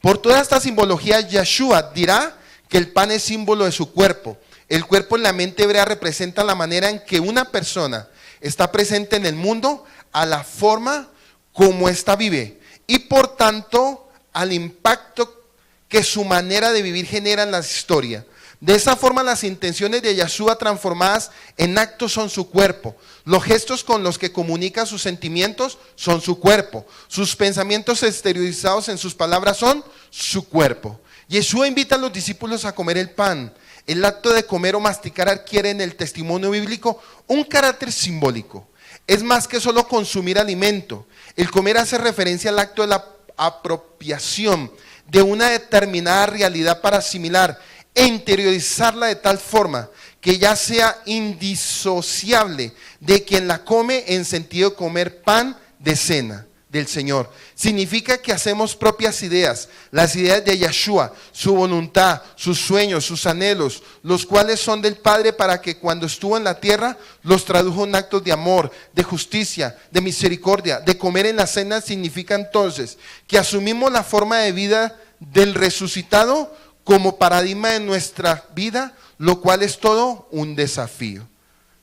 Speaker 2: Por toda esta simbología, Yeshua dirá que el pan es símbolo de su cuerpo. El cuerpo en la mente hebrea representa la manera en que una persona está presente en el mundo, a la forma como ésta vive y por tanto al impacto que su manera de vivir genera en la historia. De esa forma, las intenciones de Yeshua transformadas en actos son su cuerpo. Los gestos con los que comunica sus sentimientos son su cuerpo. Sus pensamientos exteriorizados en sus palabras son su cuerpo. Yeshua invita a los discípulos a comer el pan. El acto de comer o masticar adquiere en el testimonio bíblico un carácter simbólico. Es más que solo consumir alimento. El comer hace referencia al acto de la apropiación de una determinada realidad para asimilar e interiorizarla de tal forma que ya sea indisociable de quien la come, en sentido de comer pan de cena del Señor. Significa que hacemos propias ideas, las ideas de Yeshua, su voluntad, sus sueños, sus anhelos, los cuales son del Padre, para que cuando estuvo en la tierra los tradujo en actos de amor, de justicia, de misericordia. De comer en la cena significa entonces que asumimos la forma de vida del resucitado como paradigma de nuestra vida, lo cual es todo un desafío.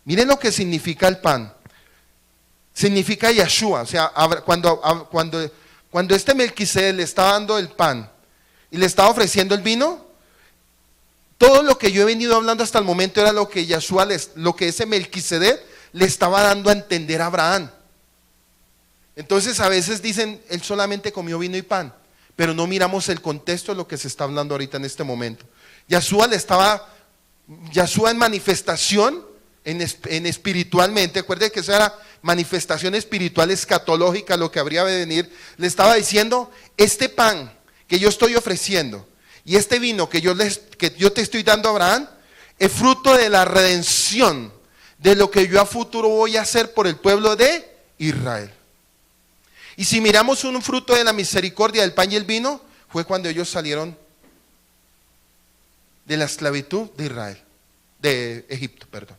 Speaker 2: Miren lo que significa el pan. Significa Yeshua. O sea, cuando este Melquisedec le estaba dando el pan y le estaba ofreciendo el vino, todo lo que yo he venido hablando hasta el momento era lo que Yeshua, lo que ese Melquisedec le estaba dando a entender a Abraham. Entonces a veces dicen, él solamente comió vino y pan, pero no miramos el contexto de lo que se está hablando ahorita en este momento. Yeshua en manifestación, en espiritualmente, acuérdense que eso era manifestación espiritual escatológica, lo que habría de venir, le estaba diciendo, este pan que yo estoy ofreciendo y este vino que yo te estoy dando a Abraham, es fruto de la redención, de lo que yo a futuro voy a hacer por el pueblo de Israel. Y si miramos un fruto de la misericordia del pan y el vino, fue cuando ellos salieron de la esclavitud de Israel, de Egipto, perdón.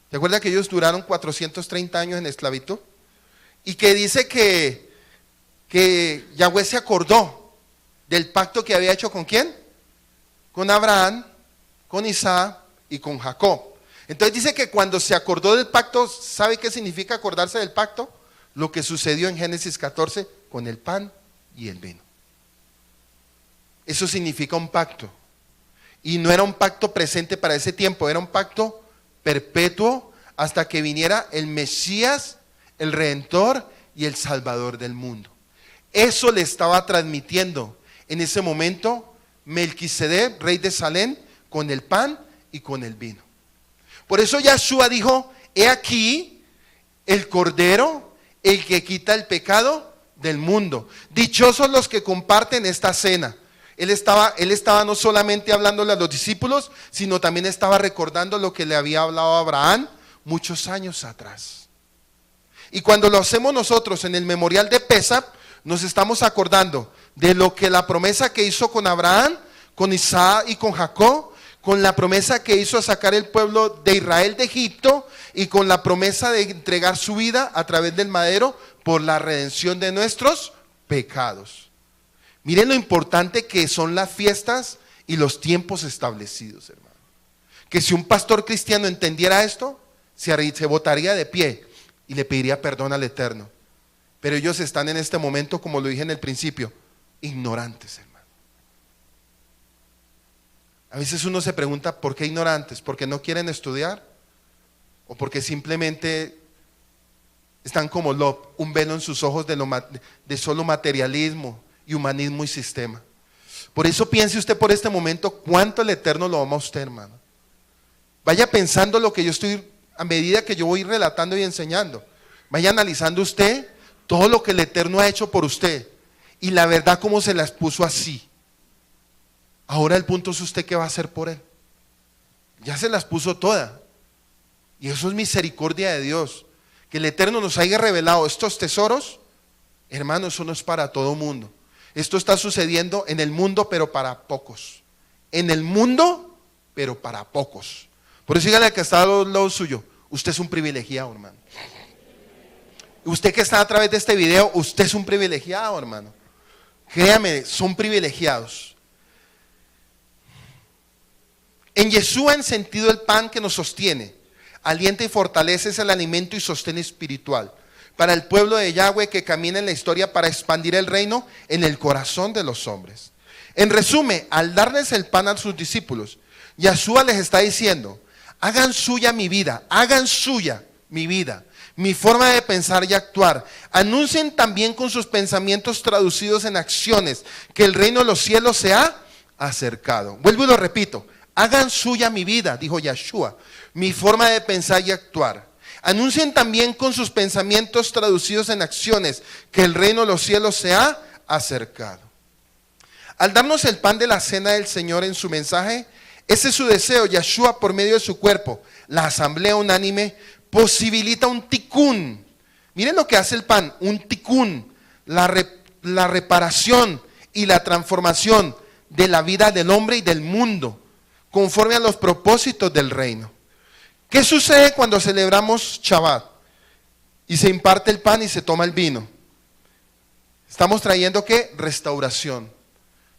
Speaker 2: ¿Te acuerdas que ellos duraron 430 años en esclavitud? Y que dice que Yahweh se acordó del pacto que había hecho ¿con quién? Con Abraham, con Isaac y con Jacob. Entonces dice que cuando se acordó del pacto, ¿sabe qué significa acordarse del pacto? Lo que sucedió en Génesis 14 con el pan y el vino. Eso significa un pacto. Y no era un pacto presente para ese tiempo, era un pacto perpetuo hasta que viniera el Mesías, el Redentor y el Salvador del mundo. Eso le estaba transmitiendo en ese momento Melquisedec, rey de Salem, con el pan y con el vino. Por eso Yahshua dijo, he aquí el Cordero, el que quita el pecado del mundo. Dichosos los que comparten esta cena. Él estaba no solamente hablándole a los discípulos, sino también estaba recordando lo que le había hablado a Abraham muchos años atrás. Y cuando lo hacemos nosotros en el memorial de Pesach, nos estamos acordando de lo que la promesa que hizo con Abraham, con Isaac y con Jacob, con la promesa que hizo a sacar el pueblo de Israel de Egipto y con la promesa de entregar su vida a través del madero por la redención de nuestros pecados. Miren lo importante que son las fiestas y los tiempos establecidos, hermano. Que si un pastor cristiano entendiera esto, se botaría de pie y le pediría perdón al Eterno. Pero ellos están en este momento, como lo dije en el principio, ignorantes, hermano. A veces uno se pregunta, ¿por qué ignorantes? ¿Porque no quieren estudiar? ¿O porque simplemente están como Lot, un velo en sus ojos de solo materialismo y humanismo y sistema? Por eso piense usted por este momento cuánto el Eterno lo ama a usted, hermano. Vaya pensando lo que yo estoy, a medida que yo voy relatando y enseñando. Vaya analizando usted todo lo que el Eterno ha hecho por usted y la verdad cómo se las puso así. Ahora el punto es usted qué va a hacer por él. Ya se las puso todas. Y eso es misericordia de Dios. Que el Eterno nos haya revelado estos tesoros, hermano, eso no es para todo mundo. Esto está sucediendo en el mundo, pero para pocos. En el mundo, pero para pocos. Por eso dígale al que está al lado suyo, usted es un privilegiado, hermano. Usted que está a través de este video, usted es un privilegiado, hermano. Créame, son privilegiados. En Yeshua en sentido el pan que nos sostiene, alienta y fortalece, es el alimento y sostén espiritual para el pueblo de Yahweh que camina en la historia para expandir el reino en el corazón de los hombres. En resumen, al darles el pan a sus discípulos, Yeshua les está diciendo, hagan suya mi vida, hagan suya mi vida, mi forma de pensar y actuar. Anuncien también con sus pensamientos traducidos en acciones que el reino de los cielos se ha acercado. Vuelvo y lo repito. Hagan suya mi vida, dijo Yahshua, mi forma de pensar y actuar. Anuncien también con sus pensamientos traducidos en acciones que el reino de los cielos se ha acercado. Al darnos el pan de la cena del Señor en su mensaje, ese es su deseo. Yahshua, por medio de su cuerpo, la asamblea unánime, posibilita un tikkun. Miren lo que hace el pan, un tikkun, la reparación y la transformación de la vida del hombre y del mundo, conforme a los propósitos del reino. ¿Qué sucede cuando celebramos Shabbat y se imparte el pan y se toma el vino? Estamos trayendo ¿qué? Restauración.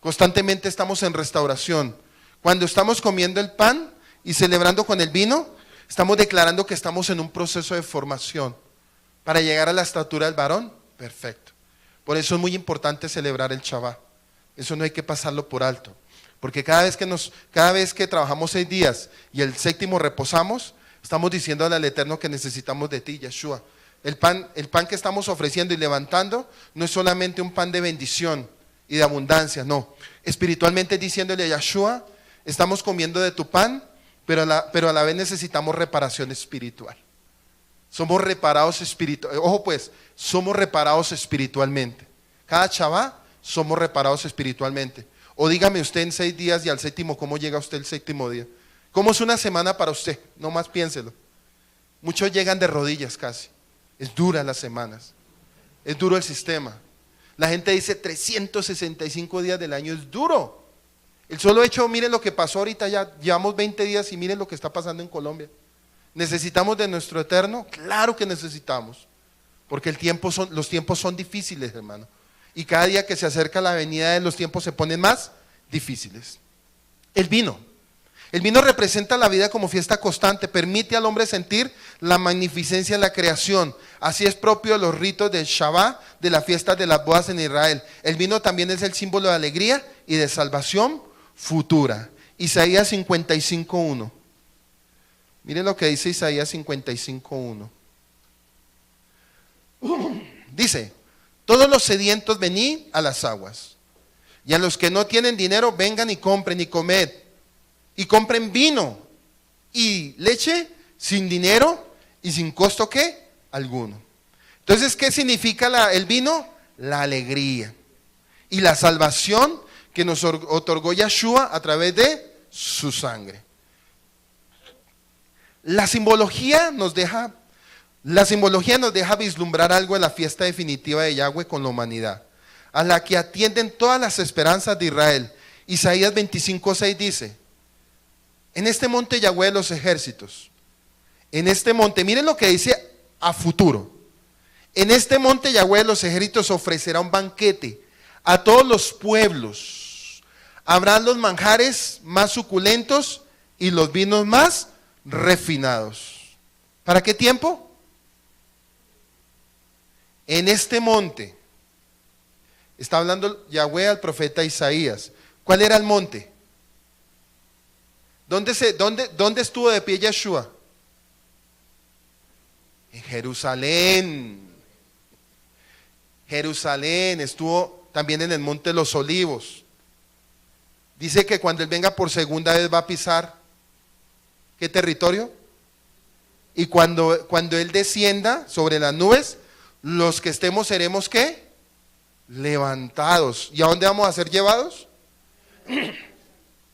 Speaker 2: Constantemente estamos en restauración. Cuando estamos comiendo el pan y celebrando con el vino, estamos declarando que estamos en un proceso de formación para llegar a la estatura del varón perfecto. Por eso es muy importante celebrar el Shabbat. Eso no hay que pasarlo por alto. Porque cada vez que trabajamos 6 días y el 7º reposamos, estamos diciéndole al Eterno que necesitamos de ti, Yeshua. El pan que estamos ofreciendo y levantando no es solamente un pan de bendición y de abundancia, no. Espiritualmente diciéndole a Yeshua, estamos comiendo de tu pan, pero a la vez necesitamos reparación espiritual. Somos reparados espiritualmente. Ojo pues, somos reparados espiritualmente. Cada Shabbat somos reparados espiritualmente. O dígame usted en 6 días y al séptimo, ¿cómo llega usted el séptimo día? ¿Cómo es una semana para usted? No más piénselo. Muchos llegan de rodillas casi. Es dura las semanas. Es duro el sistema. La gente dice 365 días del año es duro. El solo hecho, miren lo que pasó ahorita, ya llevamos 20 días y miren lo que está pasando en Colombia. ¿Necesitamos de nuestro eterno? Claro que necesitamos. Porque los tiempos son difíciles, hermano. Y cada día que se acerca la venida de los tiempos se ponen más difíciles. El vino representa la vida como fiesta constante, permite al hombre sentir la magnificencia de la creación. Así es propio de los ritos del Shabbat, de la fiesta de las bodas en Israel. El vino también es el símbolo de alegría y de salvación futura. Isaías 55:1. Miren lo que dice Isaías 55:1. Dice: todos los sedientos venid a las aguas, y a los que no tienen dinero vengan y compren y comed, y compren vino y leche sin dinero y sin costo ¿qué? Alguno. Entonces, ¿qué significa el vino? La alegría y la salvación que nos otorgó Yeshua a través de su sangre. La simbología nos deja vislumbrar algo en la fiesta definitiva de Yahweh con la humanidad, a la que atienden todas las esperanzas de Israel. Isaías 25:6 dice: en este monte Yahweh de los ejércitos, en este monte, miren lo que dice a futuro, en este monte Yahweh de los ejércitos ofrecerá un banquete a todos los pueblos. Habrán los manjares más suculentos y los vinos más refinados. ¿Para qué tiempo? En este monte. Está hablando Yahweh al profeta Isaías. ¿Cuál era el monte? ¿Dónde estuvo de pie Yeshua? En Jerusalén. Jerusalén, estuvo también en el monte de los Olivos. Dice que cuando Él venga por segunda vez va a pisar, ¿qué territorio? Y cuando Él descienda sobre las nubes, los que estemos seremos ¿qué? Levantados. ¿Y a dónde vamos a ser llevados?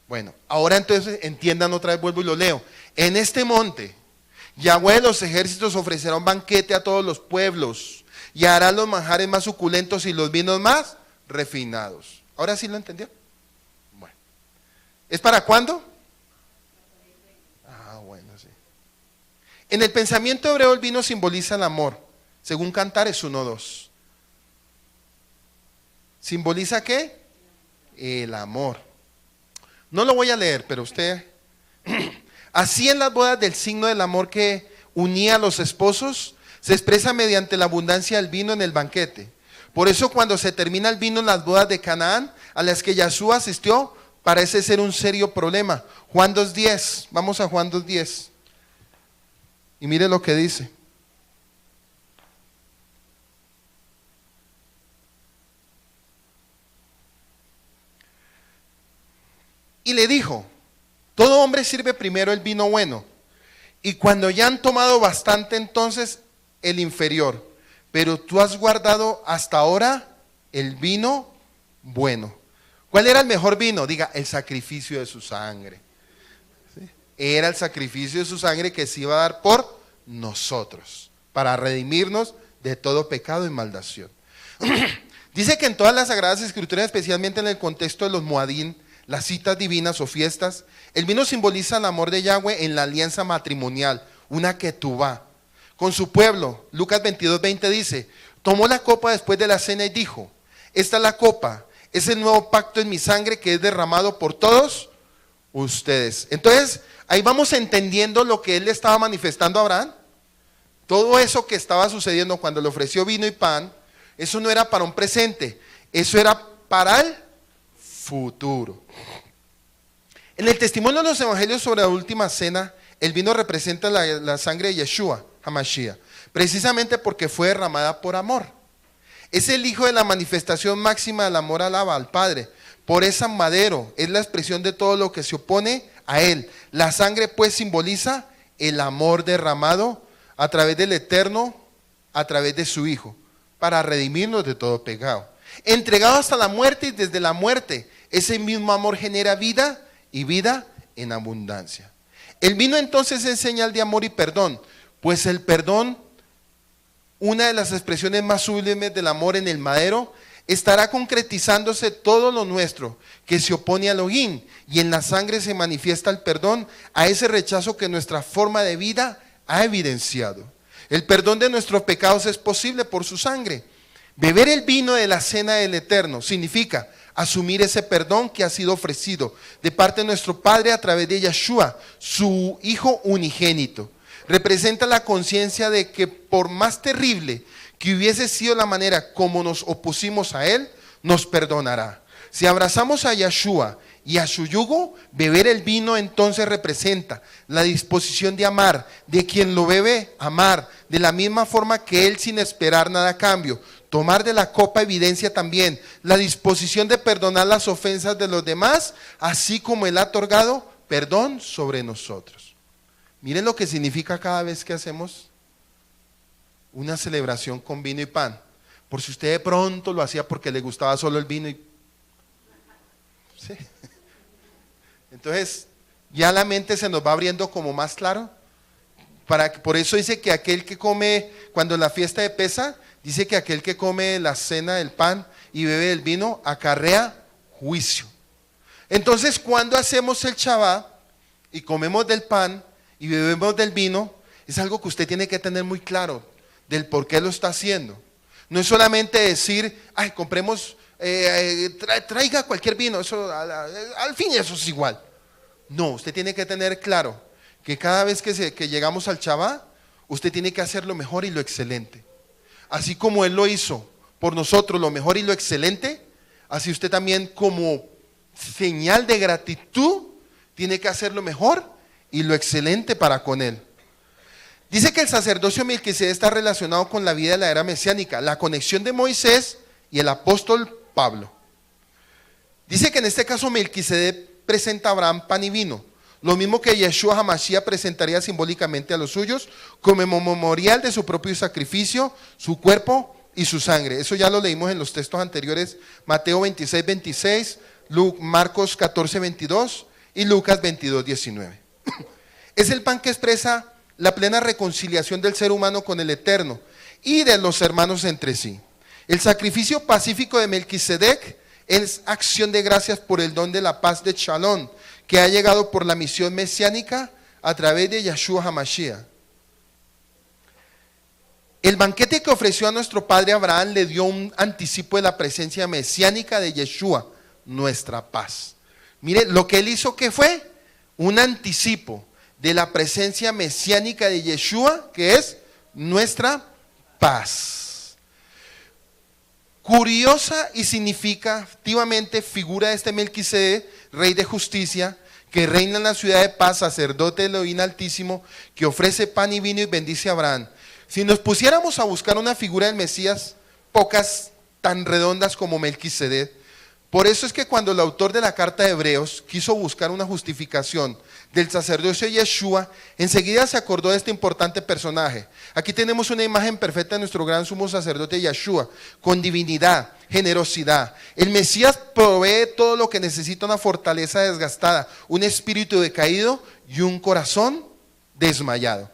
Speaker 2: Bueno, ahora entonces entiendan otra vez, vuelvo y lo leo. En este monte, Yahweh de los ejércitos ofrecerá un banquete a todos los pueblos y hará los manjares más suculentos y los vinos más refinados. ¿Ahora sí lo entendió? Bueno. ¿Es para cuándo? Bueno, sí. En el pensamiento hebreo el vino simboliza el amor. Según Cantares 1:2. ¿Simboliza qué? El amor. No lo voy a leer, pero usted... Así en las bodas del signo del amor que unía a los esposos, se expresa mediante la abundancia del vino en el banquete. Por eso cuando se termina el vino en las bodas de Canaán, a las que Yeshua asistió, parece ser un serio problema. Juan 2:10, vamos a Juan 2:10. Y mire lo que dice. Y le dijo: todo hombre sirve primero el vino bueno, y cuando ya han tomado bastante, entonces el inferior. Pero tú has guardado hasta ahora el vino bueno. ¿Cuál era el mejor vino? Diga, el sacrificio de su sangre. ¿Sí? Era el sacrificio de su sangre que se iba a dar por nosotros, para redimirnos de todo pecado y maldición. Dice que en todas las Sagradas Escrituras, especialmente en el contexto de los Moadín, las citas divinas o fiestas, el vino simboliza el amor de Yahweh en la alianza matrimonial, una ketubá, con su pueblo. Lucas 22:20 dice: tomó la copa después de la cena y dijo: esta es la copa, es el nuevo pacto en mi sangre que es derramado por todos ustedes. Entonces, ahí vamos entendiendo lo que Él le estaba manifestando a Abraham. Todo eso que estaba sucediendo cuando le ofreció vino y pan, eso no era para un presente, eso era para el futuro. En el testimonio de los evangelios sobre la última cena, el vino representa la sangre de Yeshua, Hamashiach, precisamente porque fue derramada por amor. Es el hijo de la manifestación máxima del amor al Padre. Por ese madero es la expresión de todo lo que se opone a él. La sangre pues simboliza el amor derramado a través del Eterno, a través de su Hijo, para redimirnos de todo pecado. Entregado hasta la muerte, y desde la muerte, ese mismo amor genera vida y vida en abundancia. El vino entonces es señal de amor y perdón, pues el perdón, una de las expresiones más sublimes del amor en el madero, estará concretizándose todo lo nuestro que se opone al Elohim, y en la sangre se manifiesta el perdón a ese rechazo que nuestra forma de vida ha evidenciado. El perdón de nuestros pecados es posible por su sangre. Beber el vino de la cena del Eterno significa asumir ese perdón que ha sido ofrecido de parte de nuestro Padre a través de Yeshua, su Hijo unigénito. Representa la conciencia de que por más terrible que hubiese sido la manera como nos opusimos a Él, nos perdonará. Si abrazamos a Yeshua y a su yugo, beber el vino entonces representa la disposición de amar, de quien lo bebe, amar, de la misma forma que Él sin esperar nada a cambio. Tomar de la copa evidencia también la disposición de perdonar las ofensas de los demás, así como Él ha otorgado perdón sobre nosotros. Miren lo que significa cada vez que hacemos una celebración con vino y pan. Por si usted de pronto lo hacía porque le gustaba solo el vino y... ¿sí? Entonces, ya la mente se nos va abriendo como más claro. Por eso dice que aquel que come, cuando en la fiesta de Pesa, dice que aquel que come la cena del pan y bebe el vino, acarrea juicio. Entonces, cuando hacemos el Shabbat y comemos del pan y bebemos del vino, es algo que usted tiene que tener muy claro del por qué lo está haciendo. No es solamente decir, ay, compremos, traiga cualquier vino, eso, al fin eso es igual. No, usted tiene que tener claro que cada vez que llegamos al Shabbat, usted tiene que hacer lo mejor y lo excelente. Así como Él lo hizo por nosotros, lo mejor y lo excelente, así usted también como señal de gratitud tiene que hacer lo mejor y lo excelente para con Él. Dice que el sacerdocio Melquisedec está relacionado con la vida de la era mesiánica, la conexión de Moisés y el apóstol Pablo. Dice que en este caso Melquisedec presenta a Abraham pan y vino, lo mismo que Yeshua HaMashiach presentaría simbólicamente a los suyos como memorial de su propio sacrificio, su cuerpo y su sangre. Eso ya lo leímos en los textos anteriores, Mateo 26, 26, Marcos 14, 22 y Lucas 22, 19. Es el pan que expresa la plena reconciliación del ser humano con el Eterno y de los hermanos entre sí. El sacrificio pacífico de Melquisedec es acción de gracias por el don de la paz de Shalom, que ha llegado por la misión mesiánica a través de Yeshua HaMashiach. El banquete que ofreció a nuestro padre Abraham le dio un anticipo de la presencia mesiánica de Yeshua, nuestra paz. Mire, lo que él hizo, ¿qué fue? Un anticipo de la presencia mesiánica de Yeshua, que es nuestra paz. Curiosa y significativamente figura de este Melquisedec, rey de justicia, que reina en la ciudad de paz, sacerdote del Elohim Altísimo, que ofrece pan y vino y bendice a Abraham. Si nos pusiéramos a buscar una figura del Mesías, pocas tan redondas como Melquisedec. Por eso es que cuando el autor de la carta de Hebreos quiso buscar una justificación del sacerdocio de Yeshua, enseguida se acordó de este importante personaje. Aquí tenemos una imagen perfecta de nuestro gran sumo sacerdote Yeshua, con divinidad, generosidad. El Mesías provee todo lo que necesita una fortaleza desgastada, un espíritu decaído y un corazón desmayado.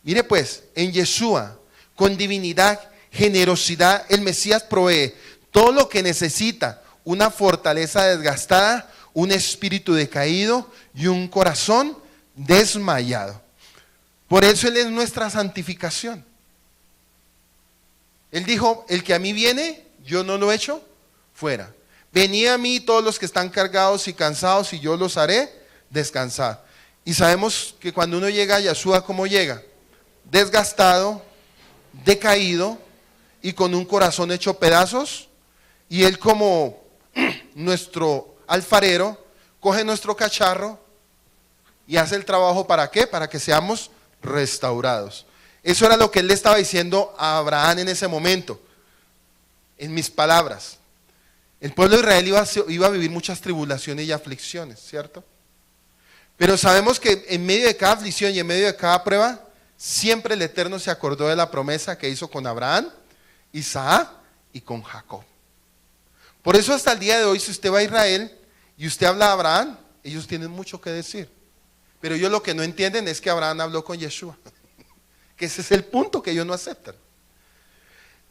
Speaker 2: Mire pues, en Yeshua, con divinidad, generosidad, el Mesías provee todo lo que necesita, una fortaleza desgastada, un espíritu decaído y un corazón desmayado. Por eso Él es nuestra santificación. Él dijo, el que a mí viene, yo no lo echo fuera. Venid a mí todos los que están cargados y cansados y yo los haré descansar. Y sabemos que cuando uno llega a Yeshua, ¿cómo llega? Desgastado, decaído y con un corazón hecho pedazos. Y Él como nuestro alfarero coge nuestro cacharro y hace el trabajo. ¿Para qué? Para que seamos restaurados. Eso era lo que Él le estaba diciendo a Abraham en ese momento. En mis palabras, el pueblo de Israel iba a vivir muchas tribulaciones y aflicciones, ¿cierto? Pero sabemos que en medio de cada aflicción y en medio de cada prueba, siempre el Eterno se acordó de la promesa que hizo con Abraham, Isaac y con Jacob. Por eso hasta el día de hoy, si usted va a Israel y usted habla a Abraham, ellos tienen mucho que decir. Pero ellos lo que no entienden es que Abraham habló con Yeshua. Que ese es el punto que ellos no aceptan.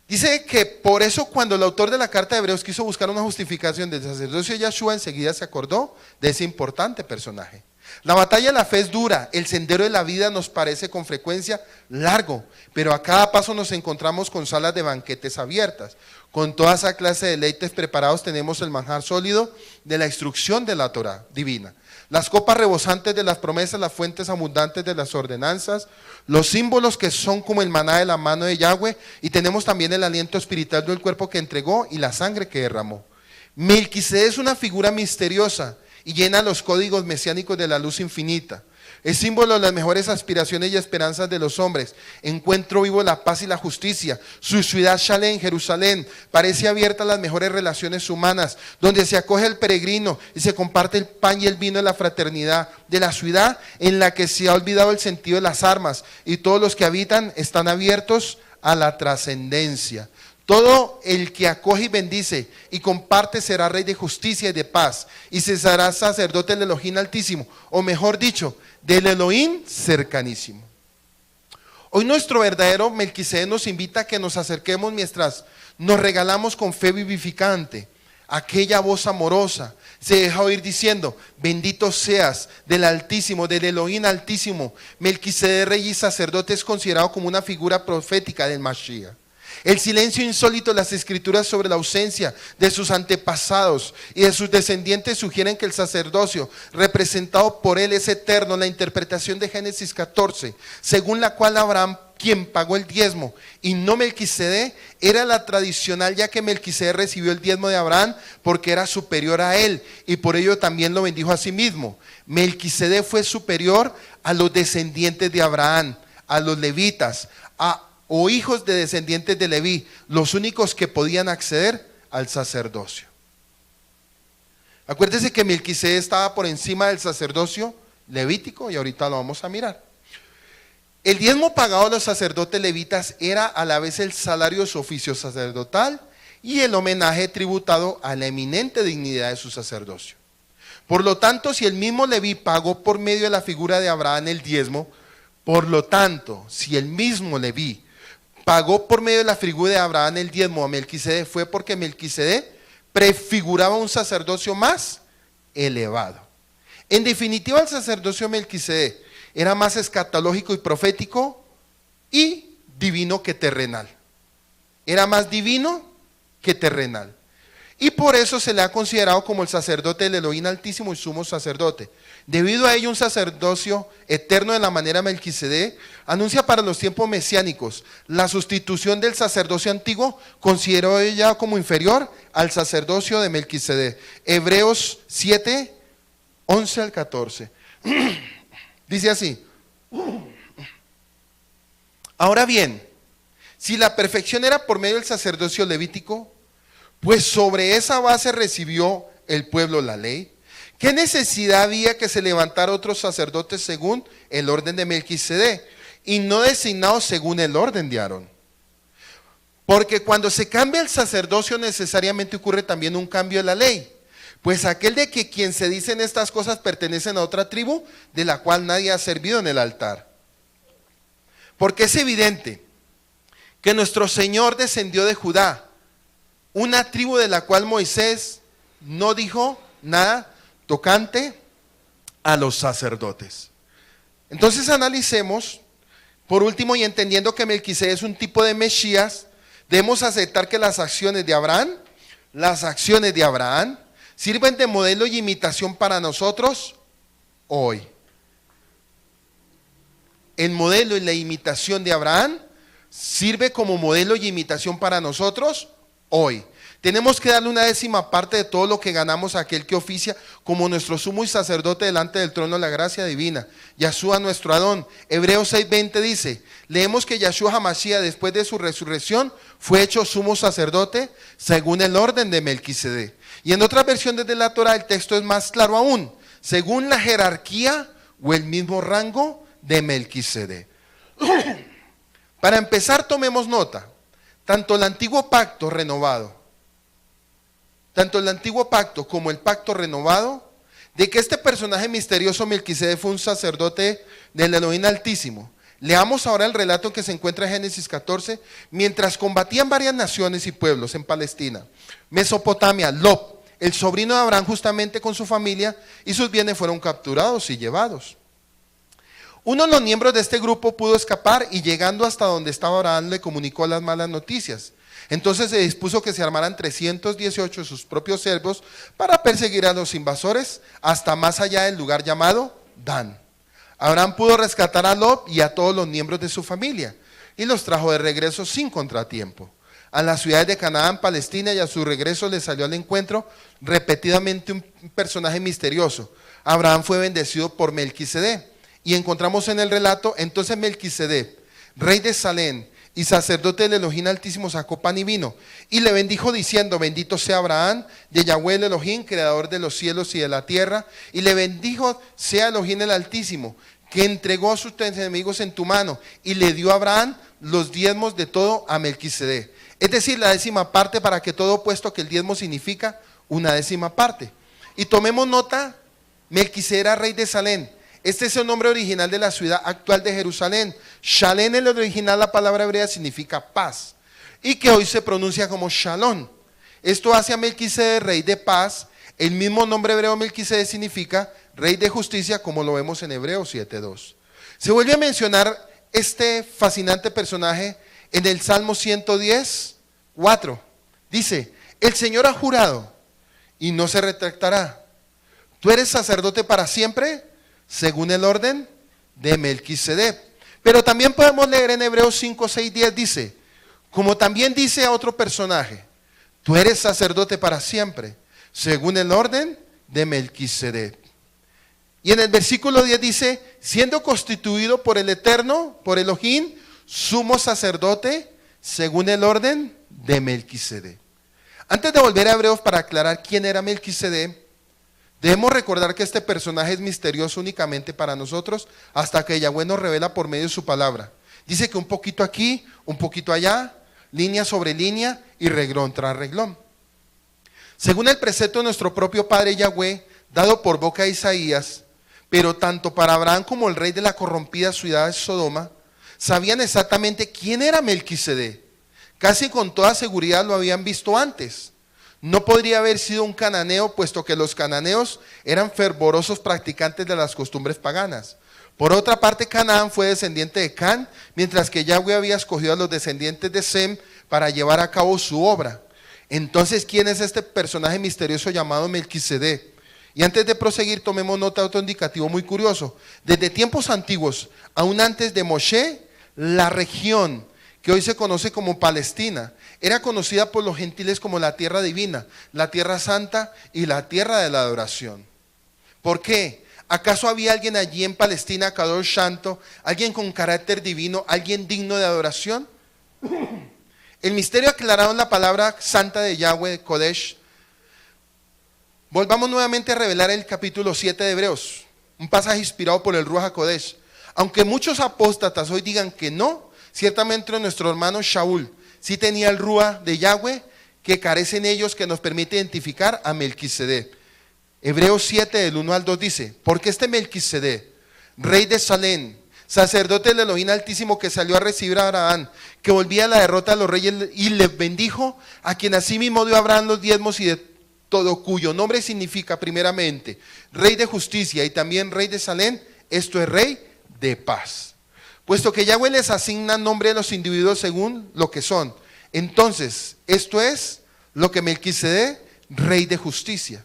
Speaker 2: Dice que por eso cuando el autor de la carta de Hebreos quiso buscar una justificación del sacerdocio de Yeshua, enseguida se acordó de ese importante personaje. La batalla de la fe es dura, el sendero de la vida nos parece con frecuencia largo, pero a cada paso nos encontramos con salas de banquetes abiertas. Con toda esa clase de deleites preparados tenemos el manjar sólido de la instrucción de la Torah divina. Las copas rebosantes de las promesas, las fuentes abundantes de las ordenanzas, los símbolos que son como el maná de la mano de Yahweh, y tenemos también el aliento espiritual del cuerpo que entregó y la sangre que derramó. Melquisedec es una figura misteriosa y llena los códigos mesiánicos de la luz infinita. Es símbolo de las mejores aspiraciones y esperanzas de los hombres. Encuentro vivo la paz y la justicia. Su ciudad Shalem, Jerusalén, parece abierta a las mejores relaciones humanas, donde se acoge el peregrino y se comparte el pan y el vino de la fraternidad. De la ciudad en la que se ha olvidado el sentido de las armas y todos los que habitan están abiertos a la trascendencia. Todo el que acoge y bendice y comparte será rey de justicia y de paz, y se será sacerdote del Elohim Altísimo, o mejor dicho, del Elohim cercanísimo. Hoy nuestro verdadero Melquisedec nos invita a que nos acerquemos mientras nos regalamos con fe vivificante. Aquella voz amorosa se deja oír diciendo: bendito seas del Altísimo, del Elohim Altísimo. Melquisedec, rey y sacerdote, es considerado como una figura profética del Mashiach. El silencio insólito de las escrituras sobre la ausencia de sus antepasados y de sus descendientes sugieren que el sacerdocio representado por él es eterno. La interpretación de Génesis 14, según la cual Abraham, quien pagó el diezmo y no Melquisedec, era la tradicional, ya que Melquisedec recibió el diezmo de Abraham porque era superior a él y por ello también lo bendijo a sí mismo. Melquisedec fue superior a los descendientes de Abraham, a los levitas, o hijos de descendientes de Leví, los únicos que podían acceder al sacerdocio. Acuérdese que Melquisedec estaba por encima del sacerdocio levítico y ahorita lo vamos a mirar. El diezmo pagado a los sacerdotes levitas era a la vez el salario de su oficio sacerdotal y el homenaje tributado a la eminente dignidad de su sacerdocio. Por lo tanto, si el mismo Leví pagó por medio de la figura de Abraham el diezmo, pagó por medio de la figura de Abraham el diezmo a Melquisedec, fue porque Melquisedec prefiguraba un sacerdocio más elevado. En definitiva, el sacerdocio de Melquisedec era más escatológico y profético y divino que terrenal. Era más divino que terrenal. Y por eso se le ha considerado como el sacerdote del Elohim Altísimo y sumo sacerdote. Debido a ello, un sacerdocio eterno de la manera Melquisedec anuncia para los tiempos mesiánicos la sustitución del sacerdocio antiguo, considerado ya como inferior al sacerdocio de Melquisedec. Hebreos 7, 11 al 14. Dice así: ahora bien, si la perfección era por medio del sacerdocio levítico, pues sobre esa base recibió el pueblo la ley, ¿qué necesidad había que se levantara otros sacerdotes según el orden de Melquisedec y no designados según el orden de Aarón? Porque cuando se cambia el sacerdocio necesariamente ocurre también un cambio de la ley, pues aquel de que quien se dicen estas cosas pertenecen a otra tribu de la cual nadie ha servido en el altar. Porque es evidente que nuestro Señor descendió de Judá, una tribu de la cual Moisés no dijo nada tocante a los sacerdotes. Entonces analicemos, por último, y entendiendo que Melquisedec es un tipo de Mesías, debemos aceptar que las acciones de Abraham sirven de modelo y imitación para nosotros hoy. El modelo y la imitación de Abraham sirve como modelo y imitación para nosotros hoy. Tenemos que darle una décima parte de todo lo que ganamos a aquel que oficia como nuestro sumo y sacerdote delante del trono de la gracia divina, Yahshua nuestro Adón. Hebreos 6:20 dice, leemos que Yahshua HaMashiach después de su resurrección fue hecho sumo sacerdote según el orden de Melquisedec. Y en otras versiones de la Torah el texto es más claro aún, según la jerarquía o el mismo rango de Melquisedec. Para empezar, tomemos nota. Tanto el antiguo pacto renovado, tanto el antiguo pacto como el pacto renovado, de que este personaje misterioso Melquisedec fue un sacerdote del Elohim Altísimo. Leamos ahora el relato que se encuentra en Génesis 14. Mientras combatían varias naciones y pueblos en Palestina, Mesopotamia, Lot, el sobrino de Abraham, justamente con su familia y sus bienes, fueron capturados y llevados. Uno de los miembros de este grupo pudo escapar y, llegando hasta donde estaba Abraham, le comunicó las malas noticias. Entonces se dispuso que se armaran 318 de sus propios siervos para perseguir a los invasores hasta más allá del lugar llamado Dan. Abraham pudo rescatar a Lot y a todos los miembros de su familia y los trajo de regreso sin contratiempo a las ciudades de Canaán, Palestina, y a su regreso le salió al encuentro repetidamente un personaje misterioso. Abraham fue bendecido por Melquisedec y encontramos en el relato: entonces Melquisedec, rey de Salem y sacerdote del Elohim Altísimo, sacó pan y vino y le bendijo diciendo: bendito sea Abraham de Yahweh el Elohim, creador de los cielos y de la tierra, y le bendijo sea Elohim el Altísimo, que entregó a sus enemigos en tu mano, y le dio a Abraham los diezmos de todo a Melquisedec, es decir, la 10ª parte, para que todo, puesto que el diezmo significa una 10ª parte. Y tomemos nota: Melquisedec era rey de Salem. Este es el nombre original de la ciudad actual de Jerusalén. Shalem, en el original, la palabra hebrea, significa paz, y que hoy se pronuncia como Shalom. Esto hace a Melquisedec rey de paz. El mismo nombre hebreo Melquisedec significa rey de justicia, como lo vemos en Hebreos 7:2. Se vuelve a mencionar este fascinante personaje en el Salmo 110:4. Dice: el Señor ha jurado y no se retractará. Tú eres sacerdote para siempre, según el orden de Melquisedec. Pero también podemos leer en Hebreos 5:6-10, dice, como también dice a otro personaje: tú eres sacerdote para siempre, según el orden de Melquisedec. Y en el versículo 10 dice: siendo constituido por el Eterno, por Elohim, sumo sacerdote, según el orden de Melquisedec. Antes de volver a Hebreos para aclarar quién era Melquisedec, debemos recordar que este personaje es misterioso únicamente para nosotros hasta que Yahweh nos revela por medio de su palabra. Dice que un poquito aquí, un poquito allá, línea sobre línea y reglón tras reglón. Según el precepto de nuestro propio Padre Yahweh, dado por boca de Isaías, pero tanto para Abraham como el rey de la corrompida ciudad de Sodoma, sabían exactamente quién era Melquisedec. Casi con toda seguridad lo habían visto antes. No podría haber sido un cananeo, puesto que los cananeos eran fervorosos practicantes de las costumbres paganas. Por otra parte, Canaán fue descendiente de Can, mientras que Yahweh había escogido a los descendientes de Sem para llevar a cabo su obra. Entonces, ¿quién es este personaje misterioso llamado Melquisedec? Y antes de proseguir, tomemos nota de otro indicativo muy curioso. Desde tiempos antiguos, aún antes de Moshe, la región que hoy se conoce como Palestina era conocida por los gentiles como la tierra divina, la tierra santa y la tierra de la adoración. ¿Por qué? ¿Acaso había alguien allí en Palestina, Kadosh Santo, alguien con carácter divino, alguien digno de adoración? El misterio aclarado en la palabra santa de Yahweh, Kodesh. Volvamos nuevamente a revelar el capítulo 7 de Hebreos, un pasaje inspirado por el Ruach HaKodesh. Aunque muchos apóstatas hoy digan que no, ciertamente nuestro hermano Shaul sí tenía el Ruach de Yahweh, que carecen ellos, que nos permite identificar a Melquisedec. Hebreos 7 del 1 al 2 dice: porque este Melquisedec, rey de Salem, sacerdote del Elohim Altísimo, que salió a recibir a Abraham, que volvía a la derrota de los reyes, y le bendijo, a quien asimismo dio a Abraham los diezmos y de todo, cuyo nombre significa primeramente rey de justicia y también rey de Salem, esto es rey de paz. Puesto que Yahweh les asigna nombre a los individuos según lo que son. Entonces, esto es lo que Melquisedec, rey de justicia.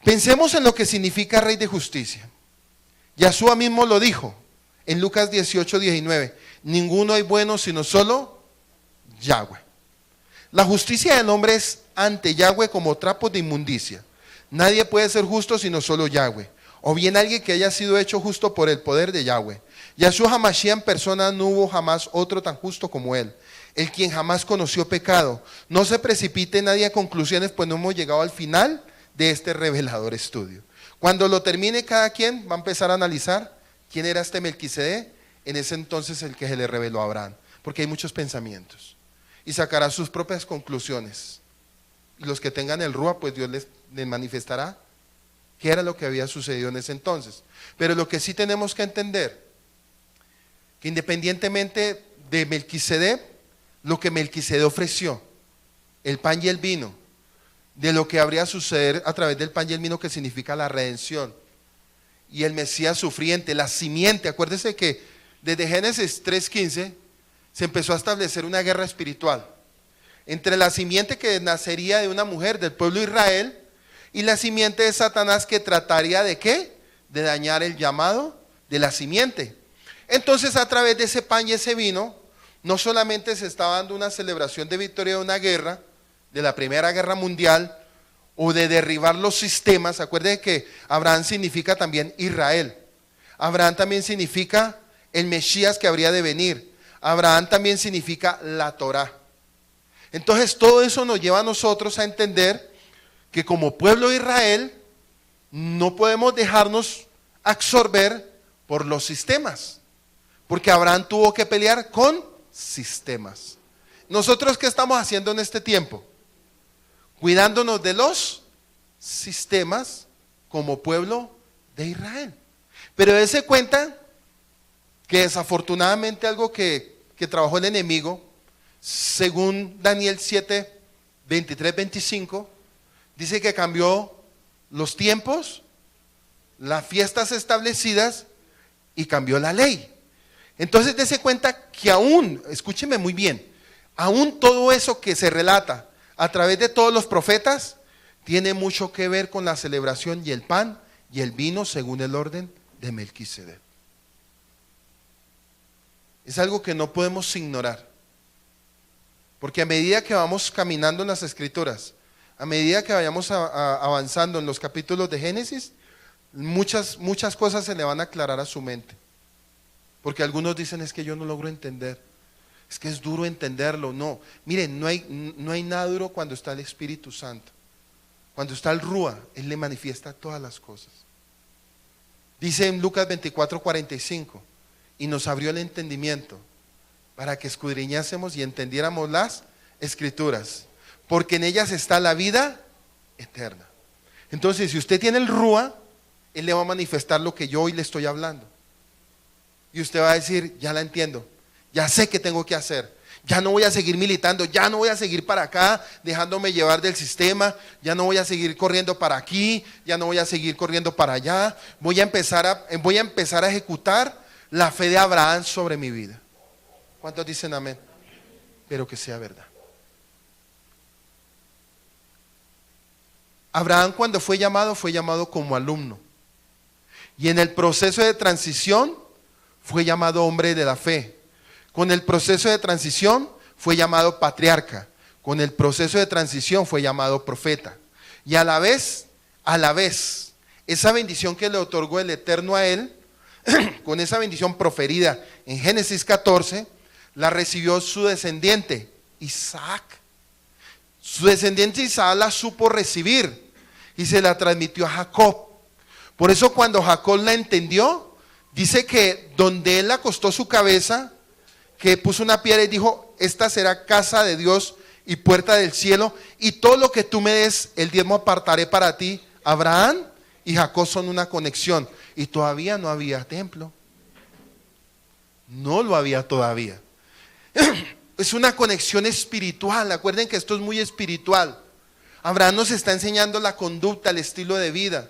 Speaker 2: Pensemos en lo que significa rey de justicia. Yahshua mismo lo dijo en Lucas 18:19. Ninguno hay bueno sino solo Yahweh. La justicia del hombre es ante Yahweh como trapos de inmundicia. Nadie puede ser justo sino solo Yahweh, o bien alguien que haya sido hecho justo por el poder de Yahweh. Yahshua HaMashiach en persona, no hubo jamás otro tan justo como él, el quien jamás conoció pecado. No se precipite nadie a conclusiones, pues no hemos llegado al final de este revelador estudio. Cuando lo termine, cada quien va a empezar a analizar quién era este Melquisedec, en ese entonces el que se le reveló a Abraham, porque hay muchos pensamientos, y sacará sus propias conclusiones. Y los que tengan el Rúa, pues Dios les manifestará qué era lo que había sucedido en ese entonces. Pero lo que sí tenemos que entender, que independientemente de Melquisedec, lo que Melquisedec ofreció, el pan y el vino, de lo que habría suceder a través del pan y el vino, que significa la redención, y el Mesías sufriente, la simiente. Acuérdese que desde Génesis 3:15 se empezó a establecer una guerra espiritual entre la simiente que nacería de una mujer del pueblo de Israel y la simiente de Satanás, que trataría de ¿qué? De dañar el llamado de la simiente. Entonces, a través de ese pan y ese vino, no solamente se estaba dando una celebración de victoria de una guerra, de la Primera Guerra Mundial, o de derribar los sistemas. Acuérdense que Abraham significa también Israel. Abraham también significa el Mesías que habría de venir. Abraham también significa la Torá. Entonces todo eso nos lleva a nosotros a entender que como pueblo de Israel no podemos dejarnos absorber por los sistemas, porque Abraham tuvo que pelear con sistemas. ¿Nosotros qué estamos haciendo en este tiempo? Cuidándonos de los sistemas como pueblo de Israel. Pero dése cuenta que desafortunadamente algo que trabajó el enemigo, según Daniel 7, 23, 25, dice que cambió los tiempos, las fiestas establecidas, y cambió la ley. Entonces dése cuenta que aún, escúcheme muy bien, aún todo eso que se relata a través de todos los profetas tiene mucho que ver con la celebración y el pan y el vino según el orden de Melquisedec. Es algo que no podemos ignorar, porque a medida que vamos caminando en las Escrituras, a medida que vayamos avanzando en los capítulos de Génesis, muchas cosas se le van a aclarar a su mente, porque algunos dicen: es que yo no logro entender, es que es duro entenderlo. No, miren, no hay nada duro cuando está el Espíritu Santo. Cuando está el Rúa, Él le manifiesta todas las cosas. Dice en Lucas 24:45, y nos abrió el entendimiento para que escudriñásemos y entendiéramos las Escrituras, porque en ellas está la vida eterna. Entonces, si usted tiene el Rúa, Él le va a manifestar lo que yo hoy le estoy hablando. Y usted va a decir: ya la entiendo, ya sé qué tengo que hacer, ya no voy a seguir militando, ya no voy a seguir para acá dejándome llevar del sistema, ya no voy a seguir corriendo para aquí, ya no voy a seguir corriendo para allá, voy a empezar a ejecutar la fe de Abraham sobre mi vida. ¿Cuántos dicen amén? Pero que sea verdad. Abraham, cuando fue llamado como alumno, y en el proceso de transición fue llamado hombre de la fe. Con el proceso de transición fue llamado patriarca. Con el proceso de transición fue llamado profeta. Y a la vez, esa bendición que le otorgó el Eterno a él, con esa bendición proferida en Génesis 14, la recibió su descendiente, Isaac. Su descendiente Isaac la supo recibir y se la transmitió a Jacob. Por eso cuando Jacob la entendió, dice que donde él acostó su cabeza, que puso una piedra y dijo: esta será casa de Dios y puerta del cielo, y todo lo que tú me des, el diezmo apartaré para ti. Abraham y Jacob son una conexión, y todavía no había templo. No lo había todavía. Es una conexión espiritual. Acuerden que esto es muy espiritual. Abraham nos está enseñando la conducta, el estilo de vida.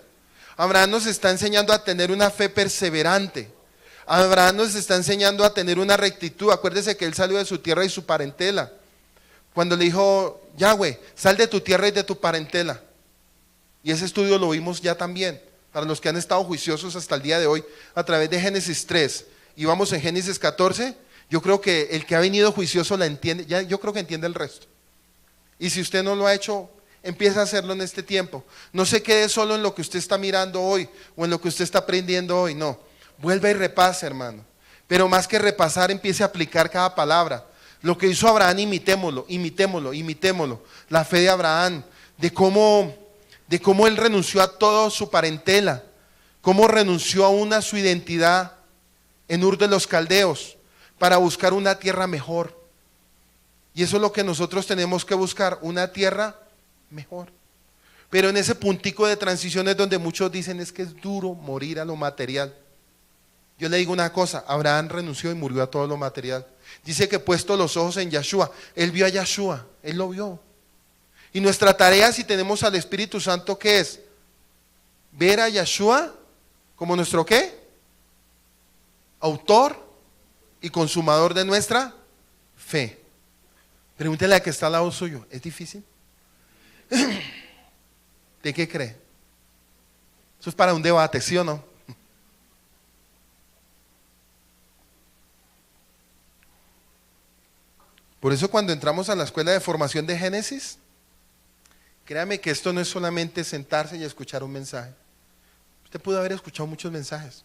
Speaker 2: Abraham nos está enseñando a tener una fe perseverante. Abraham nos está enseñando a tener una rectitud. Acuérdese que él salió de su tierra y su parentela. Cuando le dijo: Yahweh, sal de tu tierra y de tu parentela. Y ese estudio lo vimos ya también, para los que han estado juiciosos hasta el día de hoy, a través de Génesis 3. Y vamos en Génesis 14. Yo creo que el que ha venido juicioso la entiende, ya yo creo que entiende el resto. Y si usted no lo ha hecho, empieza a hacerlo en este tiempo. No se quede solo en lo que usted está mirando hoy o en lo que usted está aprendiendo hoy, no. Vuelva y repase, hermano. Pero más que repasar, empiece a aplicar cada palabra. Lo que hizo Abraham, imitémoslo. La fe de Abraham, de cómo él renunció a toda su parentela, cómo renunció aún a su identidad en Ur de los Caldeos, para buscar una tierra mejor. Y eso es lo que nosotros tenemos que buscar, una tierra mejor. Pero en ese puntico de transición es donde muchos dicen es que es duro morir a lo material. Yo le digo una cosa, Abraham renunció y murió a todo lo material. Dice que puesto los ojos en Yeshua, él vio a Yeshua, él lo vio. Y nuestra tarea, si tenemos al Espíritu Santo, ¿qué es? Ver a Yeshua como nuestro ¿qué? Autor y consumador de nuestra fe. Pregúntele a que está al lado suyo, ¿es difícil? ¿De qué cree? Eso es para un debate, ¿sí o no? Por eso cuando entramos a la escuela de formación de Génesis, créame que esto no es solamente sentarse y escuchar un mensaje. Usted pudo haber escuchado muchos mensajes.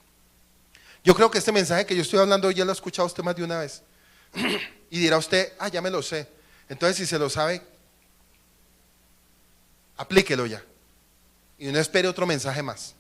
Speaker 2: Yo creo que este mensaje que yo estoy hablando hoy ya lo ha escuchado usted más de una vez. Y dirá usted, ya me lo sé. Entonces si se lo sabe, aplíquelo ya. Y no espere otro mensaje más.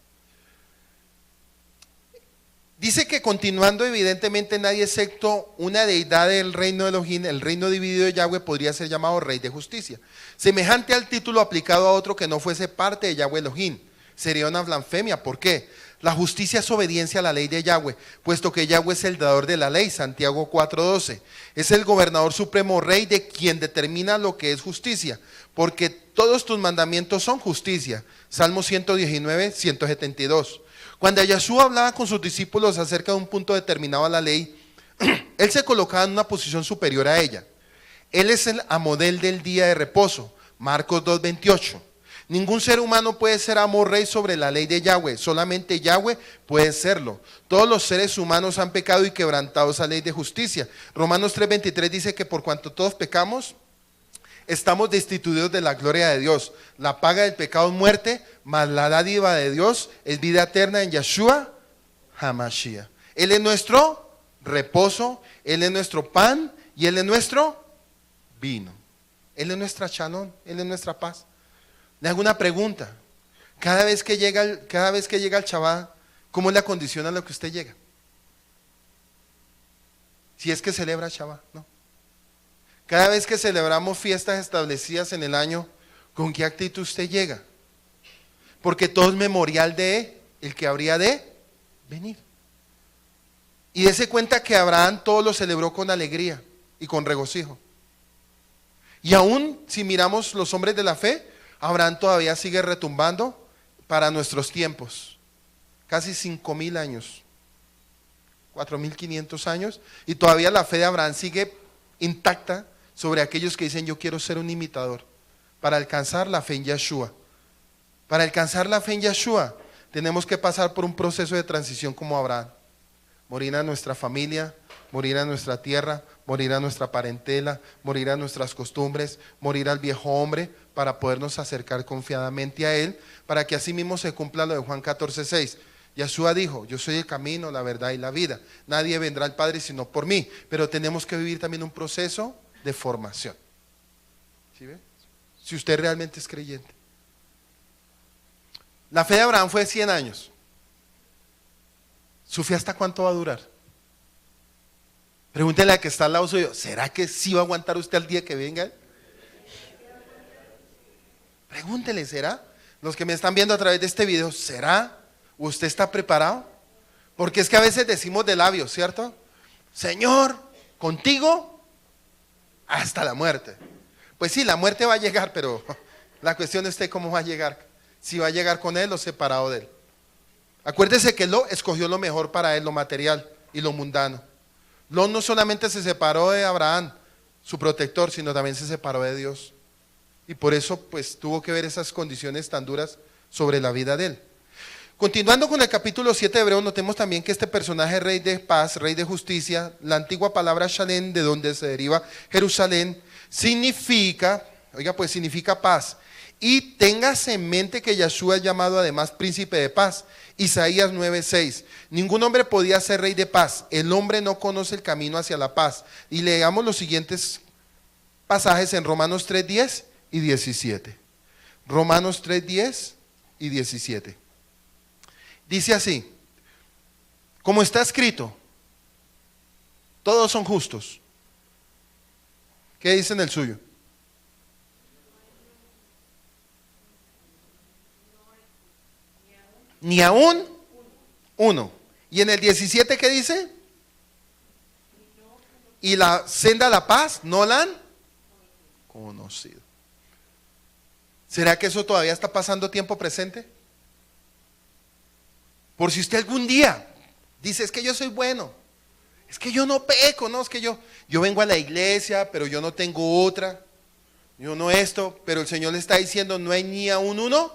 Speaker 2: Dice que continuando, evidentemente nadie excepto una deidad del reino de Elohim, el reino dividido de Yahweh, podría ser llamado rey de justicia. Semejante al título aplicado a otro que no fuese parte de Yahweh Elohim. Sería una blasfemia. ¿Por qué? La justicia es obediencia a la ley de Yahweh, puesto que Yahweh es el dador de la ley, Santiago 4:12. Es el gobernador supremo rey de quien determina lo que es justicia, porque todos tus mandamientos son justicia. Salmo 119, 172. Cuando Yeshua hablaba con sus discípulos acerca de un punto determinado a la ley, él se colocaba en una posición superior a ella. Él es el amodel del día de reposo, Marcos 2:28. Ningún ser humano puede ser amo rey sobre la ley de Yahweh, solamente Yahweh puede serlo. Todos los seres humanos han pecado y quebrantado esa ley de justicia. Romanos 3:23 dice que por cuanto todos pecamos, estamos destituidos de la gloria de Dios. La paga del pecado es muerte, mas la dádiva de Dios es vida eterna en Yeshua HaMashiach. Él es nuestro reposo, Él es nuestro pan y Él es nuestro vino. Él es nuestra shalom, Él es nuestra paz. Le hago una pregunta. Cada vez que llega el Shabbat, ¿cómo le acondiciona lo que usted llega? Si es que celebra Shabbat, ¿no? Cada vez que celebramos fiestas establecidas en el año, ¿con qué actitud usted llega? Porque todo es memorial de el que habría de venir. Y dése cuenta que Abraham todo lo celebró con alegría y con regocijo. Y aún si miramos los hombres de la fe, Abraham todavía sigue retumbando para nuestros tiempos. Casi 5,000 años, 4,500 años, y todavía la fe de Abraham sigue intacta sobre aquellos que dicen yo quiero ser un imitador para alcanzar la fe en Yeshua. Para alcanzar la fe en Yeshua tenemos que pasar por un proceso de transición como Abraham. Morir a nuestra familia, morir a nuestra tierra, morir a nuestra parentela, morir a nuestras costumbres, morir al viejo hombre para podernos acercar confiadamente a Él, para que así mismo se cumpla lo de Juan 14:6. Yeshua dijo, yo soy el camino, la verdad y la vida. Nadie vendrá al Padre sino por mí, pero tenemos que vivir también un proceso de formación. ¿Sí ve? Si usted realmente es creyente. La fe de Abraham fue 100 años. ¿Su fe hasta cuánto va a durar? Pregúntele a que está al lado suyo, ¿será que sí va a aguantar usted al día que venga? Pregúntele, ¿será? Los que me están viendo a través de este video, ¿será? ¿Usted está preparado? Porque es que a veces decimos de labios, ¿cierto? Señor, contigo hasta la muerte. Pues sí, la muerte va a llegar, pero la cuestión es cómo va a llegar. Si va a llegar con Él o separado de Él. Acuérdese que Lot escogió lo mejor para él, lo material y lo mundano. Lot no solamente se separó de Abraham, su protector, sino también se separó de Dios. Y por eso pues tuvo que ver esas condiciones tan duras sobre la vida de él. Continuando con el capítulo 7 de Hebreos, notemos también que este personaje, rey de paz, rey de justicia, la antigua palabra Shalem, de donde se deriva Jerusalén, significa paz. Y téngase en mente que Yeshua es llamado además príncipe de paz. Isaías 9:6. Ningún hombre podía ser rey de paz. El hombre no conoce el camino hacia la paz. Y leamos los siguientes pasajes en Romanos 3:10 y 17. Romanos 3:10 y 17. Dice así: como está escrito, Todos son justos. ¿Qué dice en el suyo? Ni aún uno. ¿Y en el 17 qué dice? Y la senda de la paz no la han conocido. ¿Será que eso todavía está pasando tiempo presente? Por si usted algún día dice, es que yo soy bueno, es que yo no peco, no, es que yo vengo a la iglesia, pero yo no tengo otra, yo no esto, pero el Señor le está diciendo, no hay ni aún uno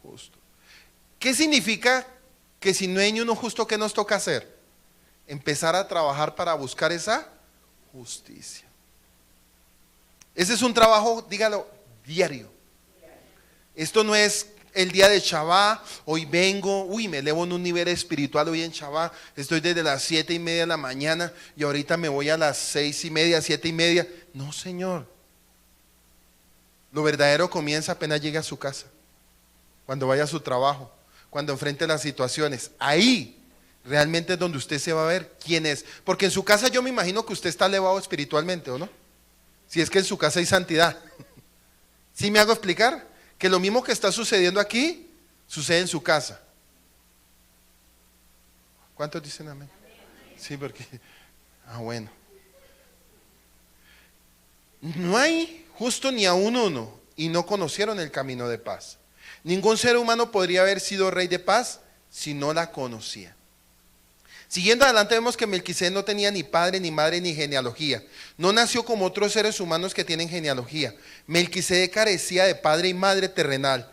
Speaker 2: justo. ¿Qué significa que si no hay ni uno justo, qué nos toca hacer? Empezar a trabajar para buscar esa justicia. Ese es un trabajo, dígalo, diario. Esto no es el día de Shabbat, hoy vengo, me elevo en un nivel espiritual hoy en Shabbat, estoy desde las 7:30 de la mañana y ahorita me voy a las 6:30, 7:30. No, Señor. Lo verdadero comienza apenas llegue a su casa, cuando vaya a su trabajo, cuando enfrente las situaciones. Ahí realmente es donde usted se va a ver quién es. Porque en su casa yo me imagino que usted está elevado espiritualmente, ¿o no? Si es que en su casa hay santidad. ¿Sí me hago explicar? Que lo mismo que está sucediendo aquí, sucede en su casa. ¿Cuántos dicen amén? Sí, porque... bueno. No hay justo ni aún uno, y no conocieron el camino de paz. Ningún ser humano podría haber sido rey de paz si no la conocía. Siguiendo adelante vemos que Melquisedec no tenía ni padre, ni madre, ni genealogía. No nació como otros seres humanos que tienen genealogía. Melquisedec carecía de padre y madre terrenal.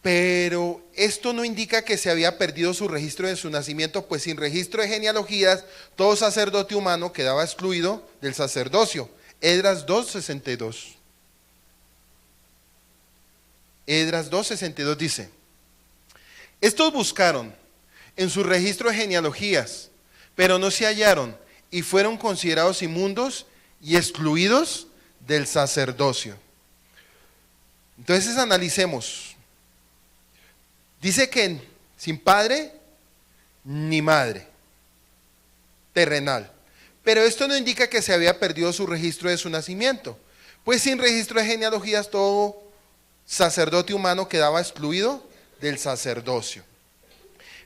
Speaker 2: Pero esto no indica que se había perdido su registro de su nacimiento, pues sin registro de genealogías, todo sacerdote humano quedaba excluido del sacerdocio. Esdras 2:62. Esdras 2:62 dice: estos buscaron en su registro de genealogías, pero no se hallaron y fueron considerados inmundos y excluidos del sacerdocio. Entonces analicemos. Dice que sin padre ni madre terrenal, pero esto no indica que se había perdido su registro de su nacimiento, pues sin registro de genealogías todo sacerdote humano quedaba excluido del sacerdocio.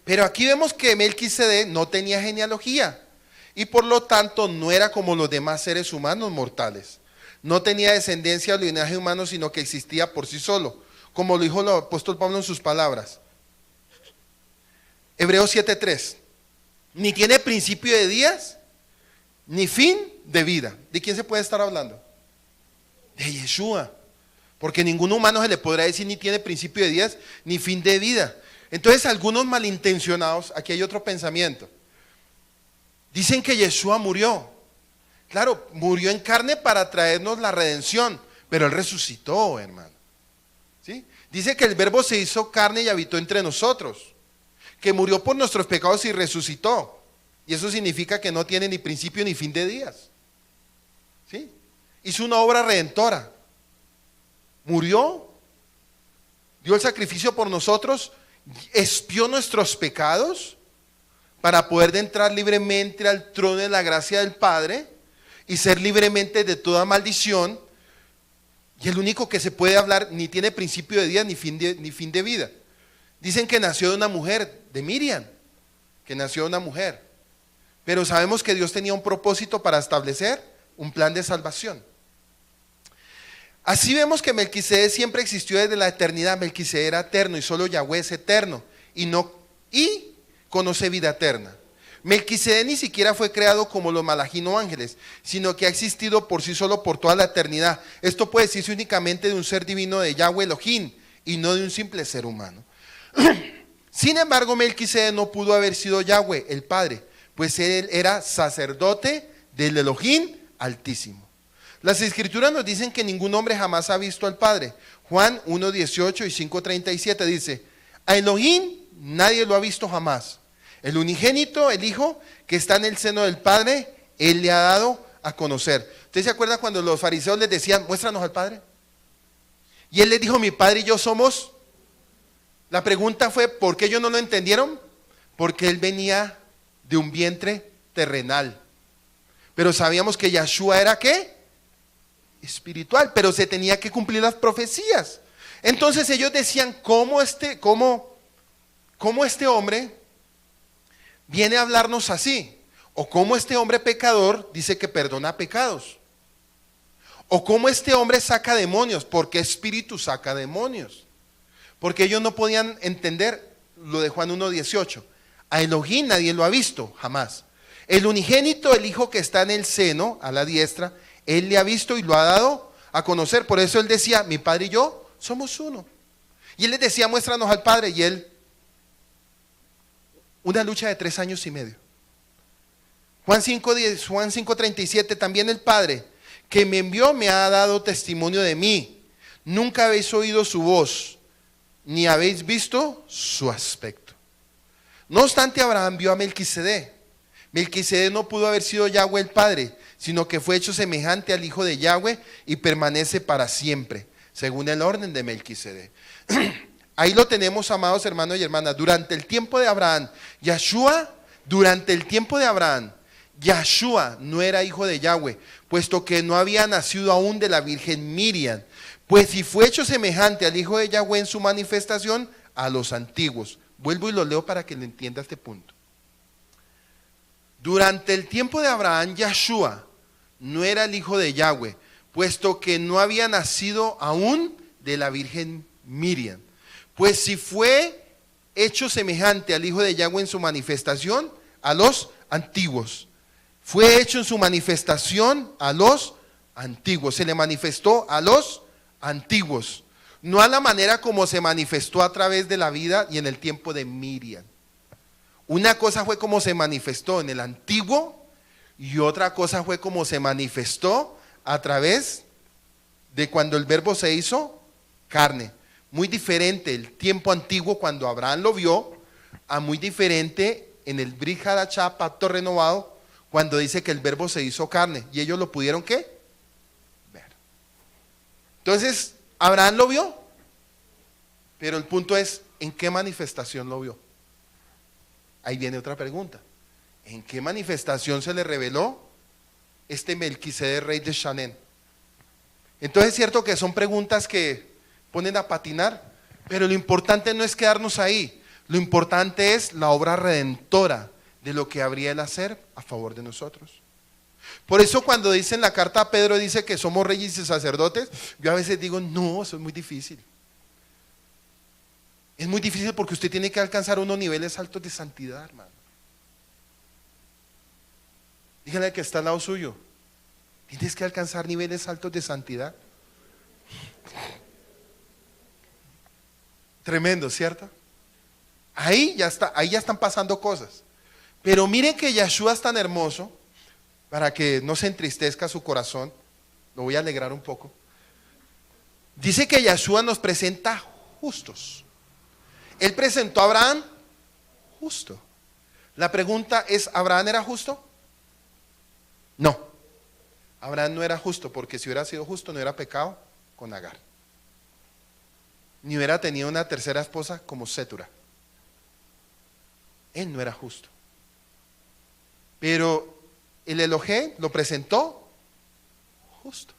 Speaker 2: Pero aquí vemos que Melquisedec no tenía genealogía y por lo tanto no era como los demás seres humanos mortales. No tenía descendencia o linaje humano, sino que existía por sí solo, como lo dijo el apóstol Pablo en sus palabras. Hebreos 7:3. Ni tiene principio de días, ni fin de vida. ¿De quién se puede estar hablando? De Yeshua. Porque ningún humano se le podrá decir ni tiene principio de días, ni fin de vida. Entonces algunos malintencionados, aquí hay otro pensamiento, dicen que Yeshua murió. Claro, murió en carne para traernos la redención, pero Él resucitó, hermano. ¿Sí? Dice que el Verbo se hizo carne y habitó entre nosotros, que murió por nuestros pecados y resucitó. Y eso significa que no tiene ni principio ni fin de días. ¿Sí? Hizo una obra redentora. Murió, dio el sacrificio por nosotros, expió nuestros pecados para poder entrar libremente al trono de la gracia del Padre y ser libremente de toda maldición. Y el único que se puede hablar ni tiene principio de día ni fin de vida. Dicen que nació de una mujer, de Miriam, que nació de una mujer. Pero sabemos que Dios tenía un propósito para establecer un plan de salvación. Así vemos que Melquisedec siempre existió desde la eternidad. Melquisedec era eterno y solo Yahweh es eterno y conoce vida eterna. Melquisedec ni siquiera fue creado como los malajim o ángeles, sino que ha existido por sí solo por toda la eternidad. Esto puede decirse únicamente de un ser divino de Yahweh Elohim y no de un simple ser humano. Sin embargo, Melquisedec no pudo haber sido Yahweh, el Padre, pues él era sacerdote del Elohim Altísimo. Las Escrituras nos dicen que ningún hombre jamás ha visto al Padre. Juan 1:18 y 5:37 dice: a Elohim nadie lo ha visto jamás. El unigénito, el Hijo, que está en el seno del Padre, Él le ha dado a conocer. ¿Usted se acuerda cuando los fariseos les decían, muéstranos al Padre? Y Él les dijo, mi Padre y yo somos. La pregunta fue, ¿por qué ellos no lo entendieron? Porque Él venía de un vientre terrenal. Pero sabíamos que Yeshua era ¿qué? Espiritual, pero se tenía que cumplir las profecías. Entonces ellos decían, ¿cómo este hombre viene a hablarnos así? O cómo este hombre pecador dice que perdona pecados. O cómo este hombre saca demonios. ¿Por qué espíritu saca demonios? Porque ellos no podían entender lo de Juan 1:18. A Elohim nadie lo ha visto, jamás. El unigénito, el Hijo que está en el seno, a la diestra, Él le ha visto y lo ha dado a conocer. Por eso Él decía, mi Padre y yo somos uno. Y Él les decía, muéstranos al Padre. Y Él, una lucha de 3 años y medio. Juan 5:37, también el Padre que me envió me ha dado testimonio de mí. Nunca habéis oído su voz, ni habéis visto su aspecto. No obstante, Abraham vio a Melquisedec. Melquisedec no pudo haber sido Yahweh el Padre, sino que fue hecho semejante al Hijo de Yahweh y permanece para siempre, según el orden de Melquisedec. Ahí lo tenemos, amados hermanos y hermanas. Durante el tiempo de Abraham, Yeshua no era hijo de Yahweh, puesto que no había nacido aún de la virgen Miriam. Pues si fue hecho semejante al Hijo de Yahweh en su manifestación a los antiguos. Vuelvo y lo leo para que le entienda este punto. Durante el tiempo de Abraham, Yeshua no era el Hijo de Yahweh, puesto que no había nacido aún de la virgen Miriam. Pues si fue hecho semejante al Hijo de Yahweh en su manifestación a los antiguos. Fue hecho en su manifestación a los antiguos. Se le manifestó a los antiguos. No a la manera como se manifestó a través de la vida y en el tiempo de Miriam. Una cosa fue como se manifestó en el antiguo y otra cosa fue como se manifestó a través de cuando el verbo se hizo carne. Muy diferente el tiempo antiguo cuando Abraham lo vio, a muy diferente en el Brit Hadashah, pacto renovado, cuando dice que el verbo se hizo carne. ¿Y ellos lo pudieron qué? Ver. Entonces, Abraham lo vio, pero el punto es, ¿en qué manifestación lo vio? Ahí viene otra pregunta. ¿En qué manifestación se le reveló este Melquisedec, rey de Shanem? Entonces es cierto que son preguntas que ponen a patinar, pero lo importante no es quedarnos ahí. Lo importante es la obra redentora de lo que habría él hacer a favor de nosotros. Por eso cuando dice en la carta a Pedro, dice que somos reyes y sacerdotes, yo a veces digo, no, eso es muy difícil. Es muy difícil porque usted tiene que alcanzar unos niveles altos de santidad, hermano. Dígale al que está al lado suyo, tienes que alcanzar niveles altos de santidad. Tremendo, ¿cierto? Ahí ya están pasando cosas. Pero miren que Yeshua es tan hermoso, para que no se entristezca su corazón, lo voy a alegrar un poco. Dice que Yeshua nos presenta justos. Él presentó a Abraham justo. La pregunta es, ¿Abraham era justo? No. Abraham no era justo, porque si hubiera sido justo no hubiera pecado con Agar. Ni hubiera tenido una tercera esposa como Sétura. Él no era justo. Pero el Elohim lo presentó justo.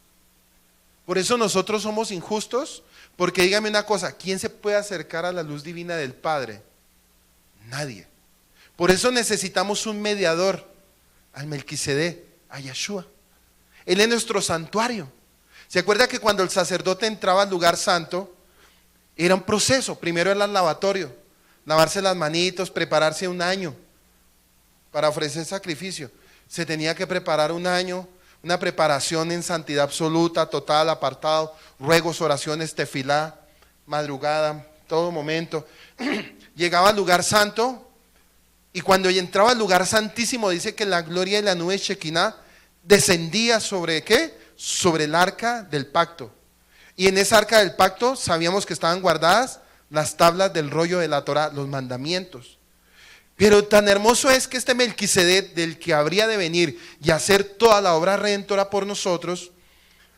Speaker 2: Por eso nosotros somos injustos, porque dígame una cosa, ¿quién se puede acercar a la luz divina del Padre? Nadie. Por eso necesitamos un mediador, al Melquisedec, a Yeshua. Él es nuestro santuario. ¿Se acuerda que cuando el sacerdote entraba al lugar santo, era un proceso? Primero era el lavatorio, lavarse las manitos, prepararse un año para ofrecer sacrificio. Se tenía que preparar un año, una preparación en santidad absoluta, total, apartado, ruegos, oraciones, tefilá, madrugada, todo momento. Llegaba al lugar santo y cuando entraba al lugar santísimo dice que la gloria de la nube Shekinah descendía sobre ¿qué? Sobre el arca del pacto. Y en esa arca del pacto sabíamos que estaban guardadas las tablas del rollo de la Torah, los mandamientos. Pero tan hermoso es que este Melquisedec, del que habría de venir y hacer toda la obra redentora por nosotros,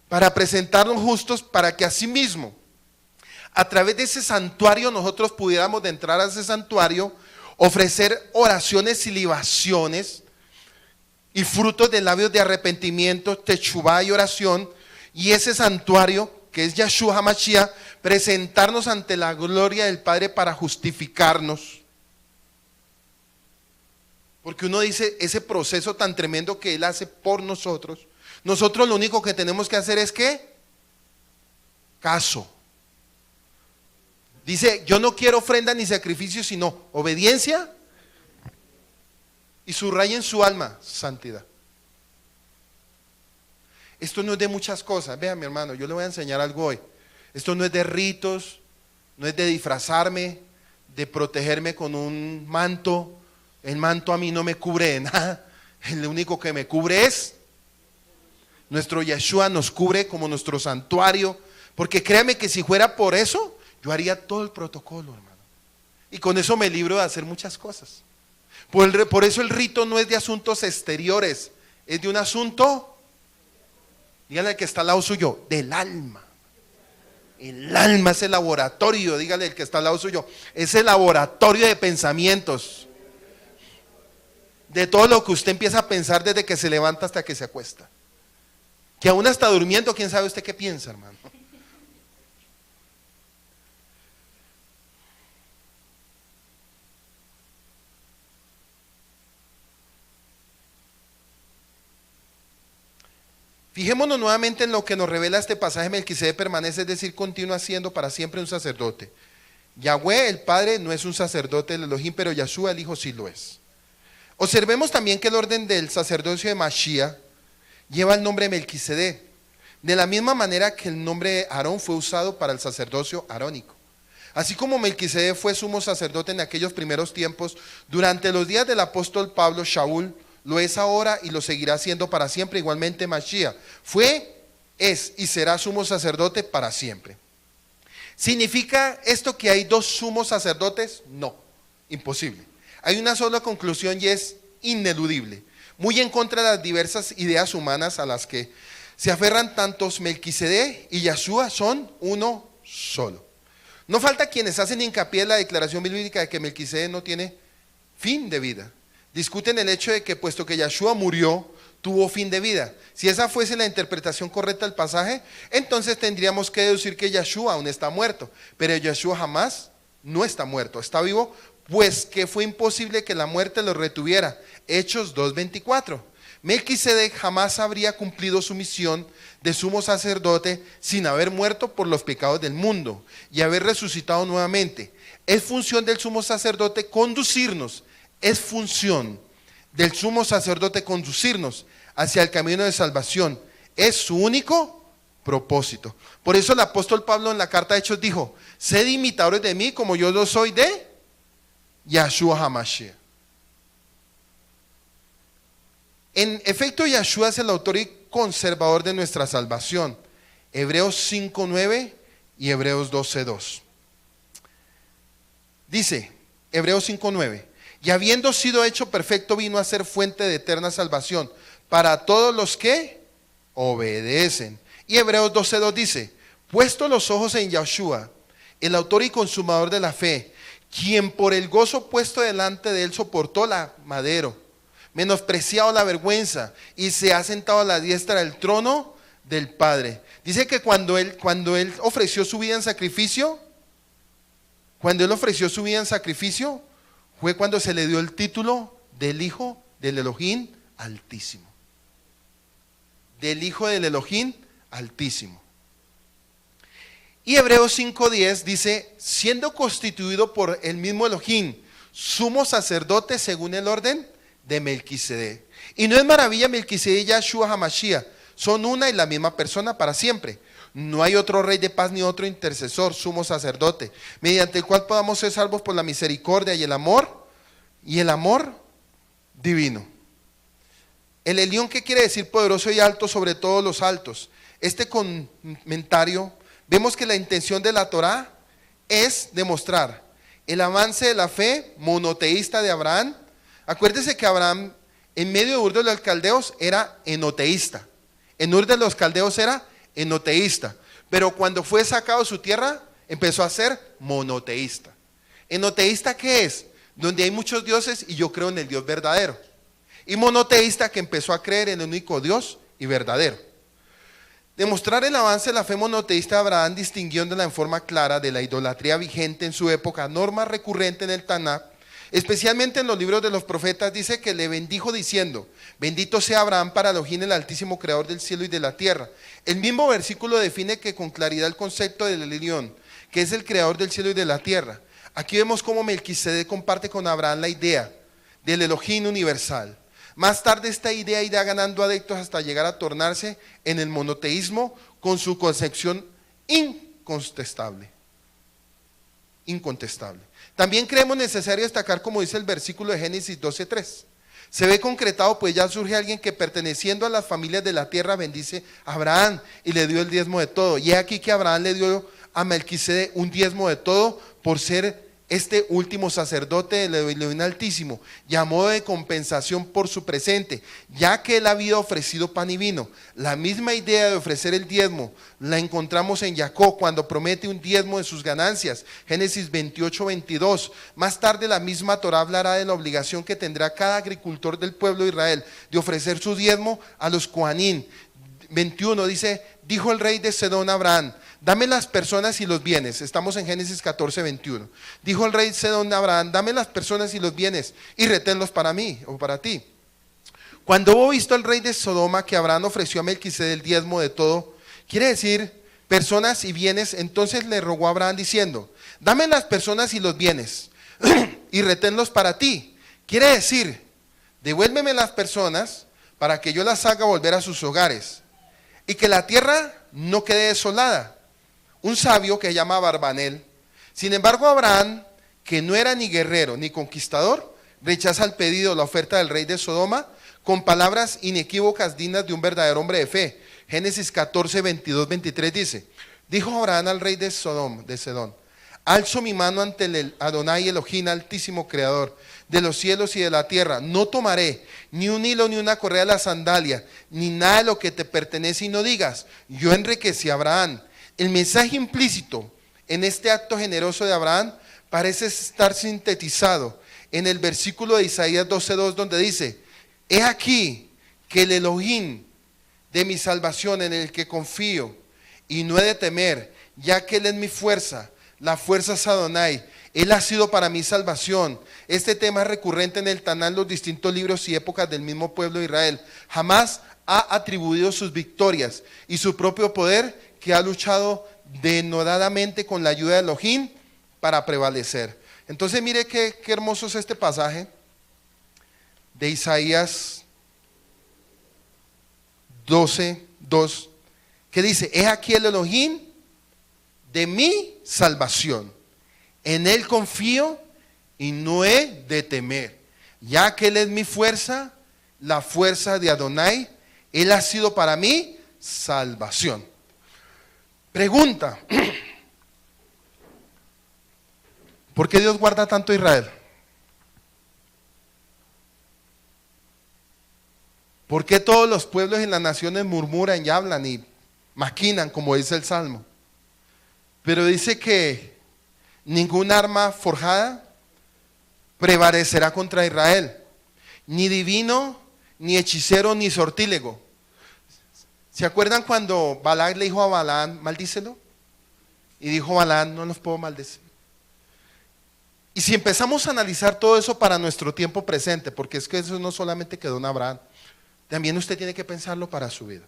Speaker 2: para presentarnos justos, para que asimismo, a través de ese santuario, nosotros pudiéramos de entrar a ese santuario, ofrecer oraciones y libaciones, y frutos de labios de arrepentimiento, techubá y oración, y ese santuario que es Yahshua HaMashiach, presentarnos ante la gloria del Padre para justificarnos. Porque uno dice, ese proceso tan tremendo que Él hace por nosotros, nosotros lo único que tenemos que hacer es ¿qué? Caso. Dice, yo no quiero ofrenda ni sacrificio, sino obediencia, y subraya en su alma, santidad. Esto no es de muchas cosas. Vea, mi hermano, yo le voy a enseñar algo hoy. Esto no es de ritos, no es de disfrazarme, de protegerme con un manto. El manto a mí no me cubre de nada. El único que me cubre es nuestro Yeshua, nos cubre como nuestro santuario. Porque créame que si fuera por eso, yo haría todo el protocolo, hermano. Y con eso me libro de hacer muchas cosas. Por eso el rito no es de asuntos exteriores, es de un asunto, dígale al que está al lado suyo, del alma. El alma es el laboratorio, dígale al que está al lado suyo, es el laboratorio de pensamientos. De todo lo que usted empieza a pensar desde que se levanta hasta que se acuesta. Que aún está durmiendo, ¿quién sabe usted qué piensa, hermano? Fijémonos nuevamente en lo que nos revela este pasaje. Melquisedec permanece, es decir, continúa siendo para siempre un sacerdote. Yahweh, el Padre, no es un sacerdote del Elohim, pero Yahshua, el Hijo, sí lo es. Observemos también que el orden del sacerdocio de Mashiach lleva el nombre de Melquisedec, de la misma manera que el nombre de Aarón fue usado para el sacerdocio arónico. Así como Melquisedec fue sumo sacerdote en aquellos primeros tiempos, durante los días del apóstol Pablo, Shaul lo es ahora y lo seguirá siendo para siempre. Igualmente Mashiach fue, es y será sumo sacerdote para siempre. ¿Significa esto que hay dos sumos sacerdotes? No, imposible. Hay una sola conclusión y es ineludible, muy en contra de las diversas ideas humanas a las que se aferran tantos. Melquisedec y Yahshua son uno solo. No falta quienes hacen hincapié en la declaración bíblica de que Melquisedec no tiene fin de vida. Discuten el hecho de que puesto que Yahshua murió, tuvo fin de vida. Si esa fuese la interpretación correcta del pasaje, entonces tendríamos que deducir que Yahshua aún está muerto. Pero Yahshua jamás no está muerto, está vivo, pues que fue imposible que la muerte lo retuviera. Hechos 2:24. Melquisedec jamás habría cumplido su misión de sumo sacerdote sin haber muerto por los pecados del mundo y haber resucitado nuevamente. Es función del sumo sacerdote conducirnos. Es función del sumo sacerdote conducirnos hacia el camino de salvación. Es su único propósito. Por eso el apóstol Pablo en la carta de Hechos dijo: sed imitadores de mí como yo lo soy de Yahshua HaMashiach. En efecto, Yahshua es el autor y conservador de nuestra salvación. Hebreos 5:9 y Hebreos 12:2. Dice, Hebreos 5:9. Y habiendo sido hecho perfecto, vino a ser fuente de eterna salvación para todos los que obedecen. Y Hebreos 12:2 dice, puesto los ojos en Yahshua, el autor y consumador de la fe, quien por el gozo puesto delante de él soportó la madero, menospreciado la vergüenza, y se ha sentado a la diestra del trono del Padre. Dice que cuando él ofreció su vida en sacrificio, fue cuando se le dio el título del Hijo del Elohim Altísimo. Del Hijo del Elohim Altísimo. Y Hebreos 5:10 dice, siendo constituido por el mismo Elohim, sumo sacerdote según el orden de Melquisedec. Y no es maravilla, Melquisedec y Yahshua HaMashiach son una y la misma persona para siempre. No hay otro rey de paz ni otro intercesor, sumo sacerdote, mediante el cual podamos ser salvos por la misericordia y el amor divino. El Elión, ¿qué quiere decir? Poderoso y alto sobre todos los altos. Este comentario, vemos que la intención de la Torá es demostrar el avance de la fe monoteísta de Abraham. Acuérdese que Abraham en medio de Ur de los Caldeos era enoteísta. En Ur de los Caldeos era enoteísta, pero cuando fue sacado de su tierra empezó a ser monoteísta. ¿Enoteísta qué es? Donde hay muchos dioses y yo creo en el Dios verdadero. y monoteísta que empezó a creer en el único Dios y verdadero. Demostrar el avance de la fe monoteísta de Abraham distinguiéndola en forma clara de la idolatría vigente en su época, norma recurrente en el Tanaj, especialmente en los libros de los profetas, dice que le bendijo diciendo: bendito sea Abraham para Elohim, el altísimo creador del cielo y de la tierra. El mismo versículo define que con claridad el concepto del Elión, que es el creador del cielo y de la tierra. Aquí vemos cómo Melquisedec comparte con Abraham la idea del Elohim universal. Más tarde esta idea irá ganando adeptos hasta llegar a tornarse en el monoteísmo con su concepción incontestable. También creemos necesario destacar, como dice el versículo de Génesis 12:3. Se ve concretado, pues ya surge alguien que perteneciendo a las familias de la tierra bendice a Abraham y le dio el diezmo de todo. Y es aquí que Abraham le dio a Melquisedec un diezmo de todo por ser este último sacerdote del Elohim Altísimo, y a modo de compensación por su presente, ya que él había ofrecido pan y vino. La misma idea de ofrecer el diezmo la encontramos en Jacob cuando promete un diezmo de sus ganancias, Génesis 28:22. Más tarde la misma Torá hablará de la obligación que tendrá cada agricultor del pueblo de Israel de ofrecer su diezmo a los Coanín. 21 dice: dijo el rey de Sedón a Abraham: dame las personas y los bienes. Estamos en Génesis 14:21. Dijo el rey de Sedón a Abraham: dame las personas y los bienes y reténlos para mí o para ti. Cuando hubo visto el rey de Sodoma que Abraham ofreció a Melquisedec el diezmo de todo, quiere decir personas y bienes, entonces le rogó a Abraham diciendo: dame las personas y los bienes y reténlos para ti. Quiere decir, devuélveme las personas para que yo las haga volver a sus hogares y que la tierra no quede desolada. Un sabio que se llama Barbanel. Sin embargo, Abraham, que no era ni guerrero ni conquistador, rechaza el pedido, la oferta del rey de Sodoma, con palabras inequívocas dignas de un verdadero hombre de fe. Génesis 14:22-23 dice: dijo Abraham al rey de Sedón: alzo mi mano ante el Adonai Elohim Altísimo Creador de los cielos y de la tierra. No tomaré ni un hilo ni una correa de la sandalia, ni nada de lo que te pertenece, y no digas: yo enriquecí a Abraham. El mensaje implícito en este acto generoso de Abraham parece estar sintetizado en el versículo de Isaías 12:2, donde dice: he aquí que el Elohim de mi salvación, en el que confío y no he de temer, ya que él es mi fuerza, la fuerza es Adonai. Él ha sido para mí salvación. Este tema es recurrente en el Tanaj, los distintos libros y épocas del mismo pueblo de Israel. Jamás ha atribuido sus victorias y su propio poder, que ha luchado denodadamente con la ayuda de Elohim para prevalecer. Entonces mire qué hermoso es este pasaje de Isaías 12:2, que dice: he aquí el Elohim de mi salvación, en él confío y no he de temer, ya que él es mi fuerza, la fuerza de Adonai. Él ha sido para mí salvación. Pregunta: ¿por qué Dios guarda tanto a Israel? ¿Por qué todos los pueblos y las naciones murmuran y hablan y maquinan, como dice el Salmo? Pero dice que ningún arma forjada prevalecerá contra Israel, ni divino, ni hechicero, ni sortílego. ¿Se acuerdan cuando Balac le dijo a Balaam: maldícelo? Y dijo Balaam: no los puedo maldecir. Y si empezamos a analizar todo eso para nuestro tiempo presente, porque es que eso no solamente quedó en Abraham, también usted tiene que pensarlo para su vida.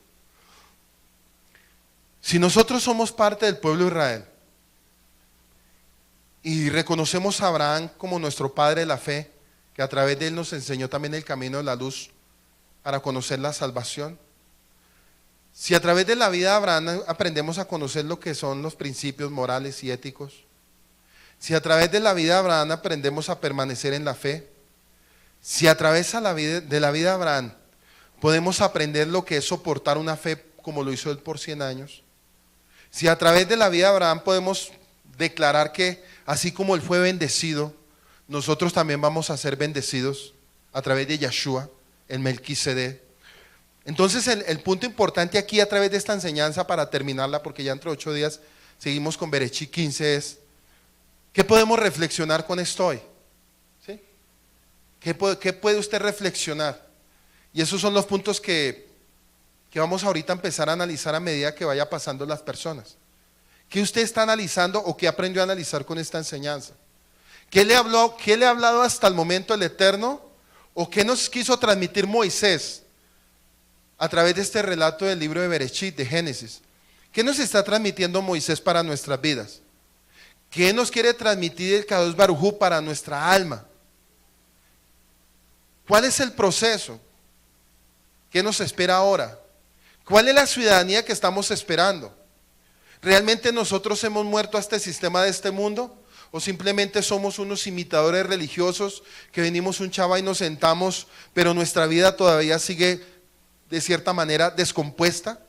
Speaker 2: Si nosotros somos parte del pueblo de Israel y reconocemos a Abraham como nuestro padre de la fe, que a través de él nos enseñó también el camino de la luz para conocer la salvación, si a través de la vida de Abraham aprendemos a conocer lo que son los principios morales y éticos, si a través de la vida de Abraham aprendemos a permanecer en la fe, si a través de la vida de Abraham podemos aprender lo que es soportar una fe como lo hizo él por 100 años, si a través de la vida de Abraham podemos declarar que así como él fue bendecido, nosotros también vamos a ser bendecidos a través de Yeshua, el Melquisedec. Entonces el punto importante aquí a través de esta enseñanza, para terminarla, porque ya entre 8 días seguimos con Bereshit 15, es: ¿qué podemos reflexionar con esto hoy? ¿Sí? ¿Qué puede usted reflexionar? Y esos son los puntos que vamos ahorita a empezar a analizar a medida que vaya pasando las personas. ¿Qué usted está analizando o qué aprendió a analizar con esta enseñanza? ¿Qué le ha hablado hasta el momento el Eterno? ¿O qué nos quiso transmitir Moisés a través de este relato del libro de Bereshit, de Génesis? ¿Qué nos está transmitiendo Moisés para nuestras vidas? ¿Qué nos quiere transmitir el Kadosh Baruj Hu para nuestra alma? ¿Cuál es el proceso? ¿Qué nos espera ahora? ¿Cuál es la ciudadanía que estamos esperando? ¿Realmente nosotros hemos muerto a este sistema de este mundo? ¿O simplemente somos unos imitadores religiosos que venimos un chava y nos sentamos, pero nuestra vida todavía sigue de cierta manera descompuesta?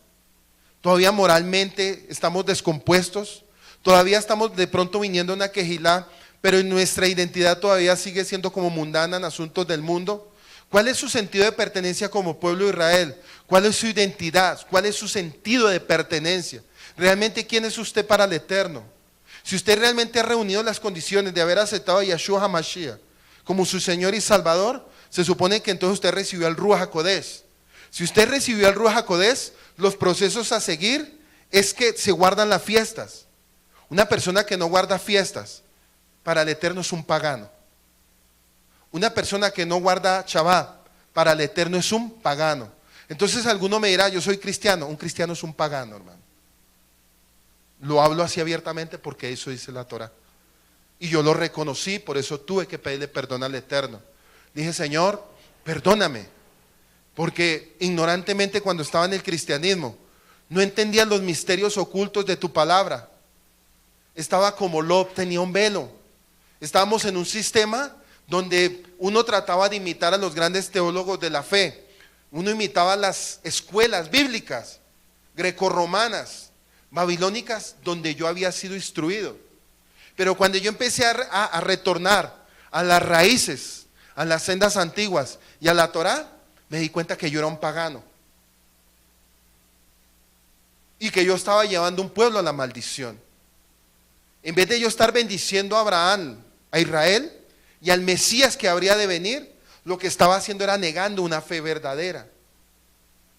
Speaker 2: ¿Todavía moralmente estamos descompuestos? ¿Todavía estamos de pronto viniendo a una quejilá, pero en nuestra identidad todavía sigue siendo como mundana en asuntos del mundo? ¿Cuál es su sentido de pertenencia como pueblo de Israel? ¿Cuál es su identidad? ¿Cuál es su sentido de pertenencia? ¿Realmente quién es usted para el Eterno? Si usted realmente ha reunido las condiciones de haber aceptado a Yeshua HaMashiach como su Señor y Salvador, se supone que entonces usted recibió el Ruach HaKodesh. Si usted recibió el Ruach HaKodesh, los procesos a seguir es que se guardan las fiestas. Una persona que no guarda fiestas, para el Eterno es un pagano. Una persona que no guarda Shabbat, para el Eterno es un pagano. Entonces alguno me dirá, yo soy cristiano. Un cristiano es un pagano, hermano. Lo hablo así abiertamente porque eso dice la Torah. Y yo lo reconocí, por eso tuve que pedirle perdón al Eterno. Dije, Señor, perdóname. Porque ignorantemente cuando estaba en el cristianismo, no entendía los misterios ocultos de tu palabra. Estaba como Lot, tenía un velo. Estábamos en un sistema donde uno trataba de imitar a los grandes teólogos de la fe. Uno imitaba las escuelas bíblicas, grecorromanas, babilónicas, donde yo había sido instruido. Pero cuando yo empecé a retornar a las raíces, a las sendas antiguas y a la Torá, me di cuenta que yo era un pagano. Y que yo estaba llevando un pueblo a la maldición. En vez de yo estar bendiciendo a Abraham, a Israel y al Mesías que habría de venir, lo que estaba haciendo era negando una fe verdadera.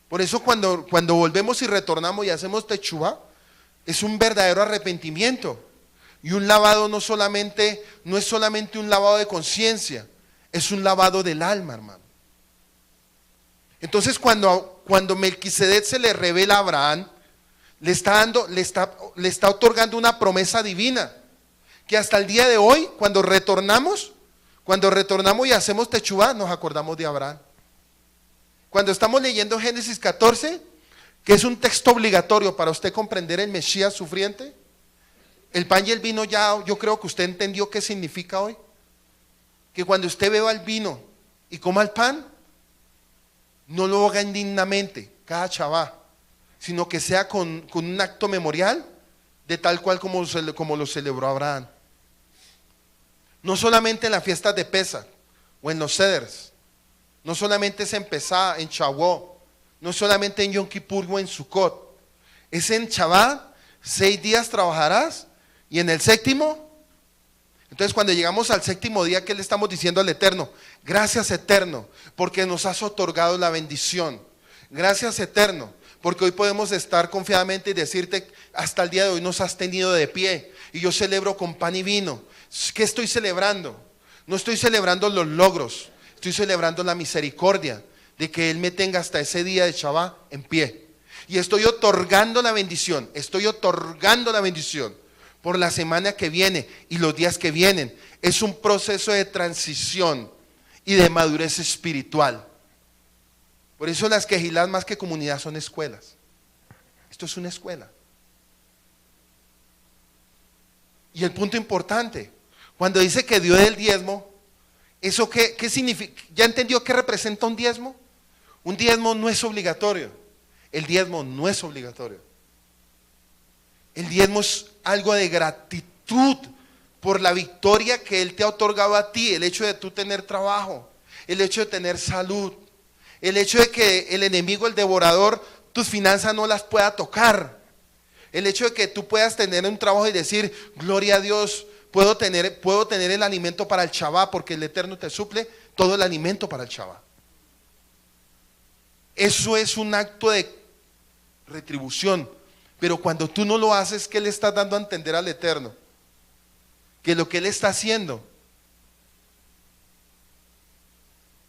Speaker 2: Por eso cuando volvemos y retornamos y hacemos techuvá, es un verdadero arrepentimiento. Y un lavado no es solamente un lavado de conciencia, es un lavado del alma, hermano. Entonces cuando Melquisedec se le revela a Abraham, le está otorgando una promesa divina, que hasta el día de hoy, cuando retornamos y hacemos techuvá, nos acordamos de Abraham. Cuando estamos leyendo Génesis 14, que es un texto obligatorio para usted comprender el Mesías sufriente, el pan y el vino ya, yo creo que usted entendió qué significa hoy. Que cuando usted beba el vino y coma el pan, no lo haga indignamente, cada Shabbat, sino que sea con un acto memorial, de tal cual como lo celebró Abraham. No solamente en las fiestas de Pesach o en los Seders, no solamente es en Pesach, en Shavuot, no solamente en Yom Kippur o en Sukkot, es en Shabbat, 6 días trabajarás y en el séptimo. Entonces cuando llegamos al séptimo día, ¿qué le estamos diciendo al Eterno? Gracias, Eterno, porque nos has otorgado la bendición. Gracias, Eterno, porque hoy podemos estar confiadamente y decirte, hasta el día de hoy nos has tenido de pie y yo celebro con pan y vino. ¿Qué estoy celebrando? No estoy celebrando los logros, estoy celebrando la misericordia de que Él me tenga hasta ese día de Shabbat en pie. Y estoy otorgando la bendición, por la semana que viene y los días que vienen. Es un proceso de transición y de madurez espiritual. Por eso las quejilás más que comunidad son escuelas. Esto es una escuela. Y el punto importante, cuando dice que dio del diezmo, ¿eso qué significa? ¿Ya entendió qué representa un diezmo? Un diezmo no es obligatorio. El diezmo no es obligatorio. El diezmo es algo de gratitud por la victoria que Él te ha otorgado a ti, el hecho de tú tener trabajo, el hecho de tener salud, el hecho de que el enemigo, el devorador, tus finanzas no las pueda tocar, el hecho de que tú puedas tener un trabajo y decir, gloria a Dios, puedo tener el alimento para el Shabbat, porque el Eterno te suple todo el alimento para el Shabbat. Eso es un acto de retribución. Pero cuando tú no lo haces, ¿qué le estás dando a entender al Eterno? Que lo que Él está haciendo,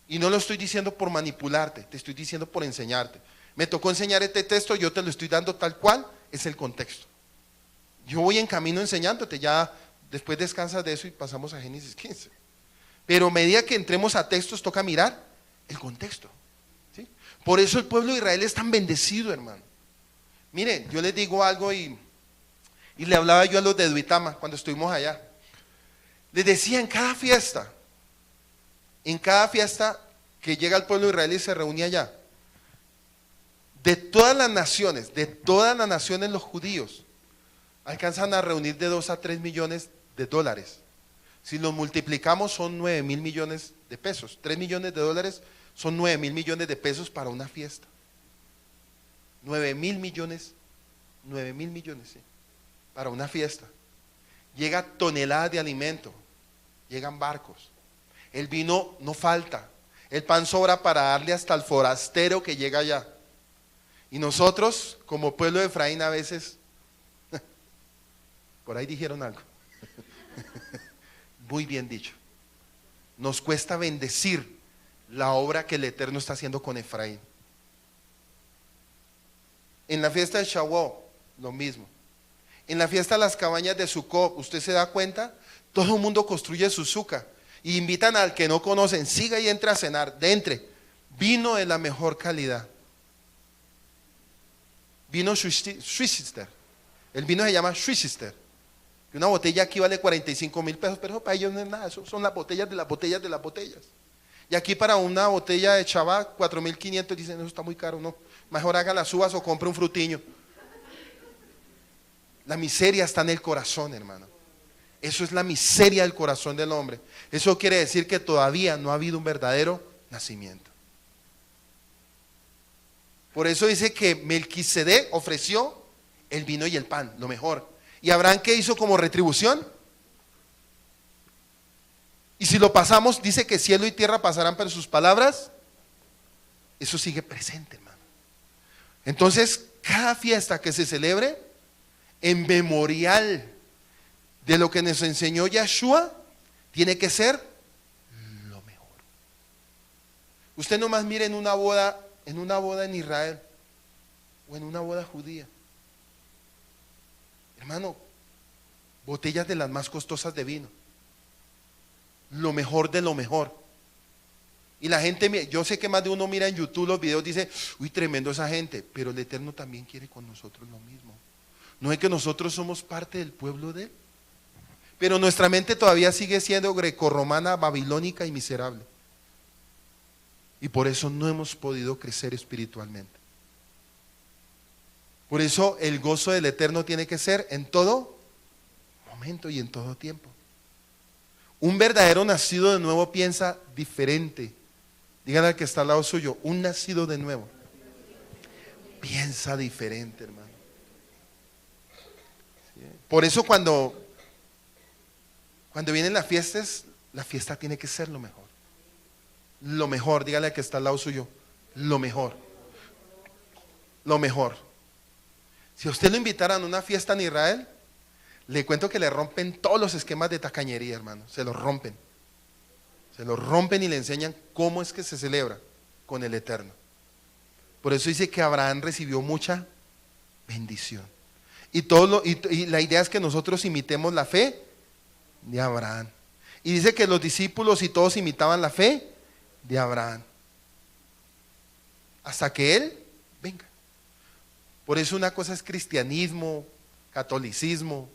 Speaker 2: y no lo estoy diciendo por manipularte, te estoy diciendo por enseñarte. Me tocó enseñar este texto, yo te lo estoy dando tal cual es el contexto. Yo voy en camino enseñándote, ya después descansas de eso y pasamos a Génesis 15. Pero a medida que entremos a textos toca mirar el contexto, ¿sí? Por eso el pueblo de Israel es tan bendecido, hermano. Miren, yo les digo algo y le hablaba yo a los de Duitama cuando estuvimos allá. Les decía en cada fiesta que llega el pueblo de Israel y se reunía allá, de todas las naciones los judíos alcanzan a reunir de 2 a 3 millones de dólares. Si los multiplicamos son 9,000 millones de pesos. 3 millones de dólares son 9,000 millones de pesos para una fiesta. 9,000 millones, sí, para una fiesta. Llega toneladas de alimento, llegan barcos. El vino no falta, el pan sobra para darle hasta el forastero que llega allá. Y nosotros, como pueblo de Efraín, a veces, por ahí dijeron algo, muy bien dicho, nos cuesta bendecir la obra que el Eterno está haciendo con Efraín. En la fiesta de Shavuot, lo mismo. En la fiesta de las cabañas de Sukkot, usted se da cuenta, todo el mundo construye su suca y invitan al que no conocen, siga y entre a cenar, vino de la mejor calidad. Vino Schweizer. El vino se llama Schweizer. Una botella aquí vale 45,000 pesos, pero para ellos no es nada, eso son las botellas de las botellas de las botellas. Y aquí para una botella de Chabá, 4,500, dicen, eso está muy caro, no. Mejor haga las uvas o compre un frutiño. La miseria está en el corazón, hermano. Eso es la miseria del corazón del hombre. Eso quiere decir que todavía no ha habido un verdadero nacimiento. Por eso dice que Melquisedec ofreció el vino y el pan, lo mejor. ¿Y Abraham qué hizo como retribución? Y si lo pasamos, dice que cielo y tierra pasarán, pero sus palabras, eso sigue presente, hermano. Entonces, cada fiesta que se celebre, en memorial de lo que nos enseñó Yahshua, tiene que ser lo mejor. Usted nomás mire en una boda en Israel o en una boda judía, hermano, botellas de las más costosas de vino, lo mejor de lo mejor. Y la gente, yo sé que más de uno mira en YouTube los videos, dice, uy, tremendo esa gente, pero el Eterno también quiere con nosotros lo mismo. ¿No es que nosotros somos parte del pueblo de Él? Pero nuestra mente todavía sigue siendo grecorromana, babilónica y miserable. Y por eso no hemos podido crecer espiritualmente. Por eso el gozo del Eterno tiene que ser en todo momento y en todo tiempo. Un verdadero nacido de nuevo piensa diferente. Díganle al que está al lado suyo, un nacido de nuevo piensa diferente, hermano. Por eso cuando vienen las fiestas, la fiesta tiene que ser lo mejor. Lo mejor, dígale al que está al lado suyo, lo mejor. Lo mejor. Si a usted lo invitaran a una fiesta en Israel, le cuento que le rompen todos los esquemas de tacañería, hermano. Se los rompen. Se los rompen y le enseñan cómo es que se celebra con el Eterno. Por eso dice que Abraham recibió mucha bendición. Y la idea es que nosotros imitemos la fe de Abraham. Y dice que los discípulos y todos imitaban la fe de Abraham. Hasta que él venga. Por eso una cosa es cristianismo, catolicismo,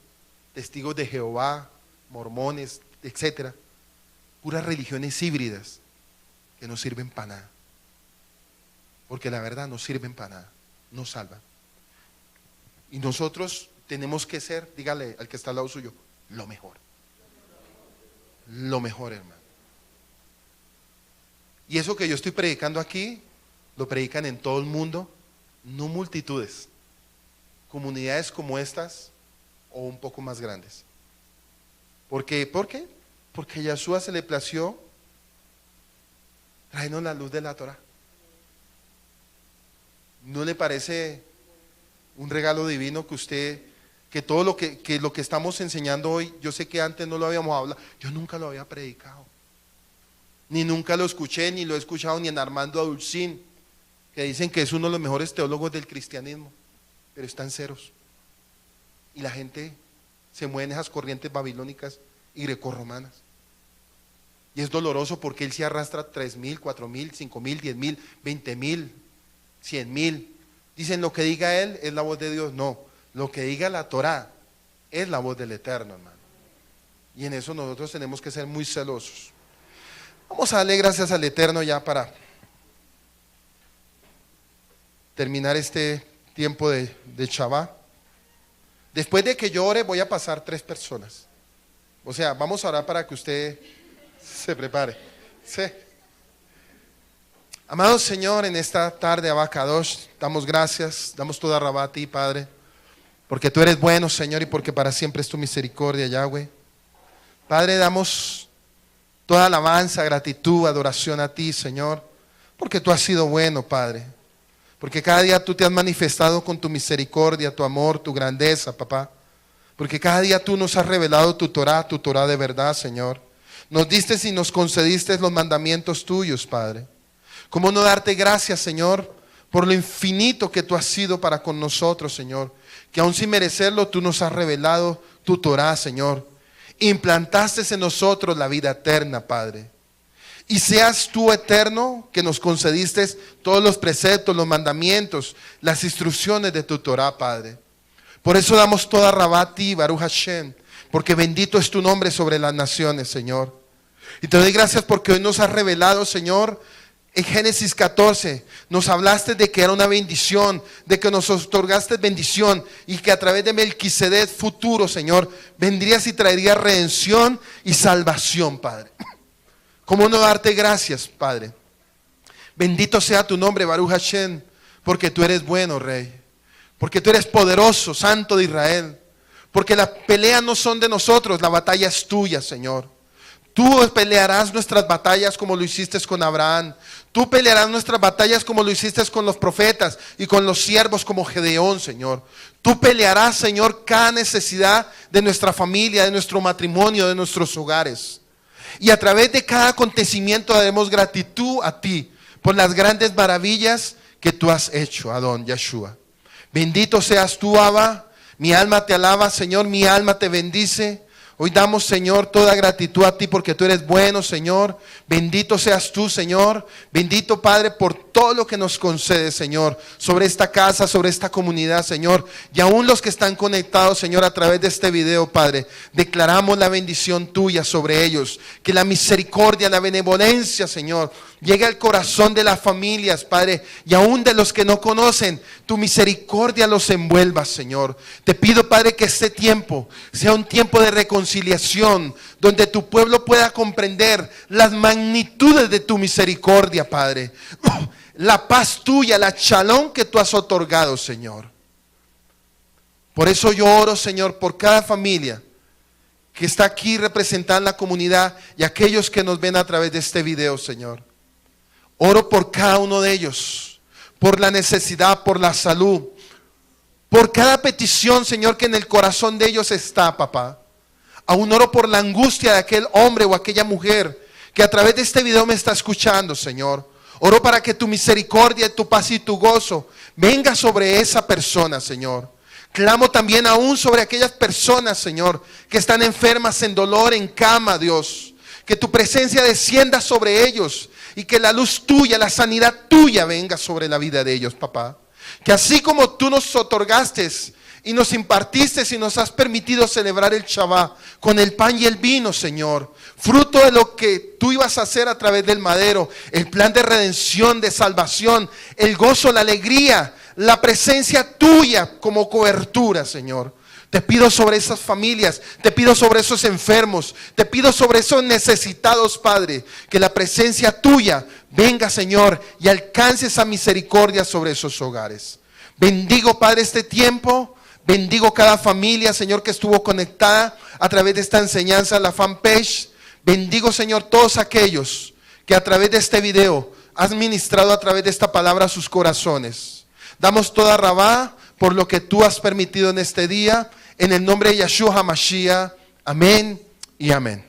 Speaker 2: testigos de Jehová, mormones, etcétera. Puras religiones híbridas que no sirven para nada. Porque la verdad no sirven para nada, no salvan. Y nosotros tenemos que ser, dígale al que está al lado suyo, lo mejor. Lo mejor, hermano. Y eso que yo estoy predicando aquí, lo predican en todo el mundo, no multitudes, comunidades como estas o un poco más grandes. ¿Por qué? Porque a Yahshua se le plació traernos la luz de la Torah. ¿No le parece un regalo divino que todo lo que estamos enseñando hoy, yo sé que antes no lo habíamos hablado, yo nunca lo había predicado, ni nunca lo escuché, ni lo he escuchado ni en Armando Adulcín, que dicen que es uno de los mejores teólogos del cristianismo, pero están ceros. Y la gente se mueve en esas corrientes babilónicas y grecorromanas. Y es doloroso porque él se arrastra 3,000, 4,000, 5,000, 10,000, 20,000, 100,000. Dicen lo que diga él es la voz de Dios. No, lo que diga la Torá es la voz del Eterno, hermano. Y en eso nosotros tenemos que ser muy celosos. Vamos a darle gracias al Eterno ya para terminar este tiempo de Shabbat. Después de que yo ore voy a pasar 3 personas. O sea, vamos a orar para que usted se prepare. Sí. Amado Señor, en esta tarde, Abacadosh, damos gracias, damos toda rabá a ti, Padre, porque tú eres bueno, Señor, y porque para siempre es tu misericordia, Yahweh. Padre, damos toda alabanza, gratitud, adoración a ti, Señor, porque tú has sido bueno, Padre, porque cada día tú te has manifestado con tu misericordia, tu amor, tu grandeza, papá, porque cada día tú nos has revelado tu Torá de verdad, Señor. Nos diste y nos concediste los mandamientos tuyos, Padre. ¿Cómo no darte gracias, Señor, por lo infinito que tú has sido para con nosotros, Señor? Que aún sin merecerlo, tú nos has revelado tu Torá, Señor. Implantaste en nosotros la vida eterna, Padre. Y seas tú eterno, que nos concediste todos los preceptos, los mandamientos, las instrucciones de tu Torá, Padre. Por eso damos toda rabá a ti, Baruch Hashem, porque bendito es tu nombre sobre las naciones, Señor. Y te doy gracias porque hoy nos has revelado, Señor, en Génesis 14, nos hablaste de que era una bendición, de que nos otorgaste bendición y que a través de Melquisedec futuro, Señor, vendrías y traerías redención y salvación, Padre. ¿Cómo no darte gracias, Padre? Bendito sea tu nombre, Baruch Hashem, porque tú eres bueno, Rey, porque tú eres poderoso, Santo de Israel, porque las peleas no son de nosotros, la batalla es tuya, Señor. Tú pelearás nuestras batallas como lo hiciste con Abraham. Tú pelearás nuestras batallas como lo hiciste con los profetas y con los siervos como Gedeón, Señor. Tú pelearás, Señor, cada necesidad de nuestra familia, de nuestro matrimonio, de nuestros hogares. Y a través de cada acontecimiento daremos gratitud a ti por las grandes maravillas que tú has hecho, Adón Yeshua. Bendito seas tú, Abba. Mi alma te alaba, Señor, mi alma te bendice. Hoy damos, Señor, toda gratitud a ti porque tú eres bueno, Señor. Bendito seas tú, Señor. Bendito, Padre, por todo lo que nos concedes, Señor, sobre esta casa, sobre esta comunidad, Señor. Y aún los que están conectados, Señor, a través de este video, Padre, declaramos la bendición tuya sobre ellos. Que la misericordia, la benevolencia, Señor, llegue al corazón de las familias, Padre, y aún de los que no conocen, tu misericordia los envuelva, Señor. Te pido, Padre, que este tiempo sea un tiempo de reconciliación, donde tu pueblo pueda comprender las magnitudes de tu misericordia, Padre. La paz tuya, la shalom que tú has otorgado, Señor. Por eso yo oro, Señor, por cada familia que está aquí representada en la comunidad y aquellos que nos ven a través de este video, Señor. Oro por cada uno de ellos, por la necesidad, por la salud, por cada petición, Señor, que en el corazón de ellos está, papá. Aún oro por la angustia de aquel hombre o aquella mujer que a través de este video me está escuchando, Señor. Oro para que tu misericordia, tu paz y tu gozo venga sobre esa persona, Señor. Clamo también aún sobre aquellas personas, Señor, que están enfermas en dolor, en cama, Dios. Que tu presencia descienda sobre ellos y que la luz tuya, la sanidad tuya venga sobre la vida de ellos, papá. Que así como tú nos otorgaste y nos impartiste y nos has permitido celebrar el Shabbat con el pan y el vino, Señor, fruto de lo que tú ibas a hacer a través del madero, el plan de redención, de salvación, el gozo, la alegría, la presencia tuya como cobertura, Señor. Te pido sobre esas familias, te pido sobre esos enfermos, te pido sobre esos necesitados, Padre, que la presencia tuya venga, Señor, y alcance esa misericordia sobre esos hogares. Bendigo, Padre, este tiempo, bendigo cada familia, Señor, que estuvo conectada a través de esta enseñanza en la fanpage. Bendigo, Señor, todos aquellos que a través de este video has ministrado a través de esta palabra a sus corazones. Damos toda rabá por lo que tú has permitido en este día. En el nombre de Yeshua HaMashiach. Amén y amén.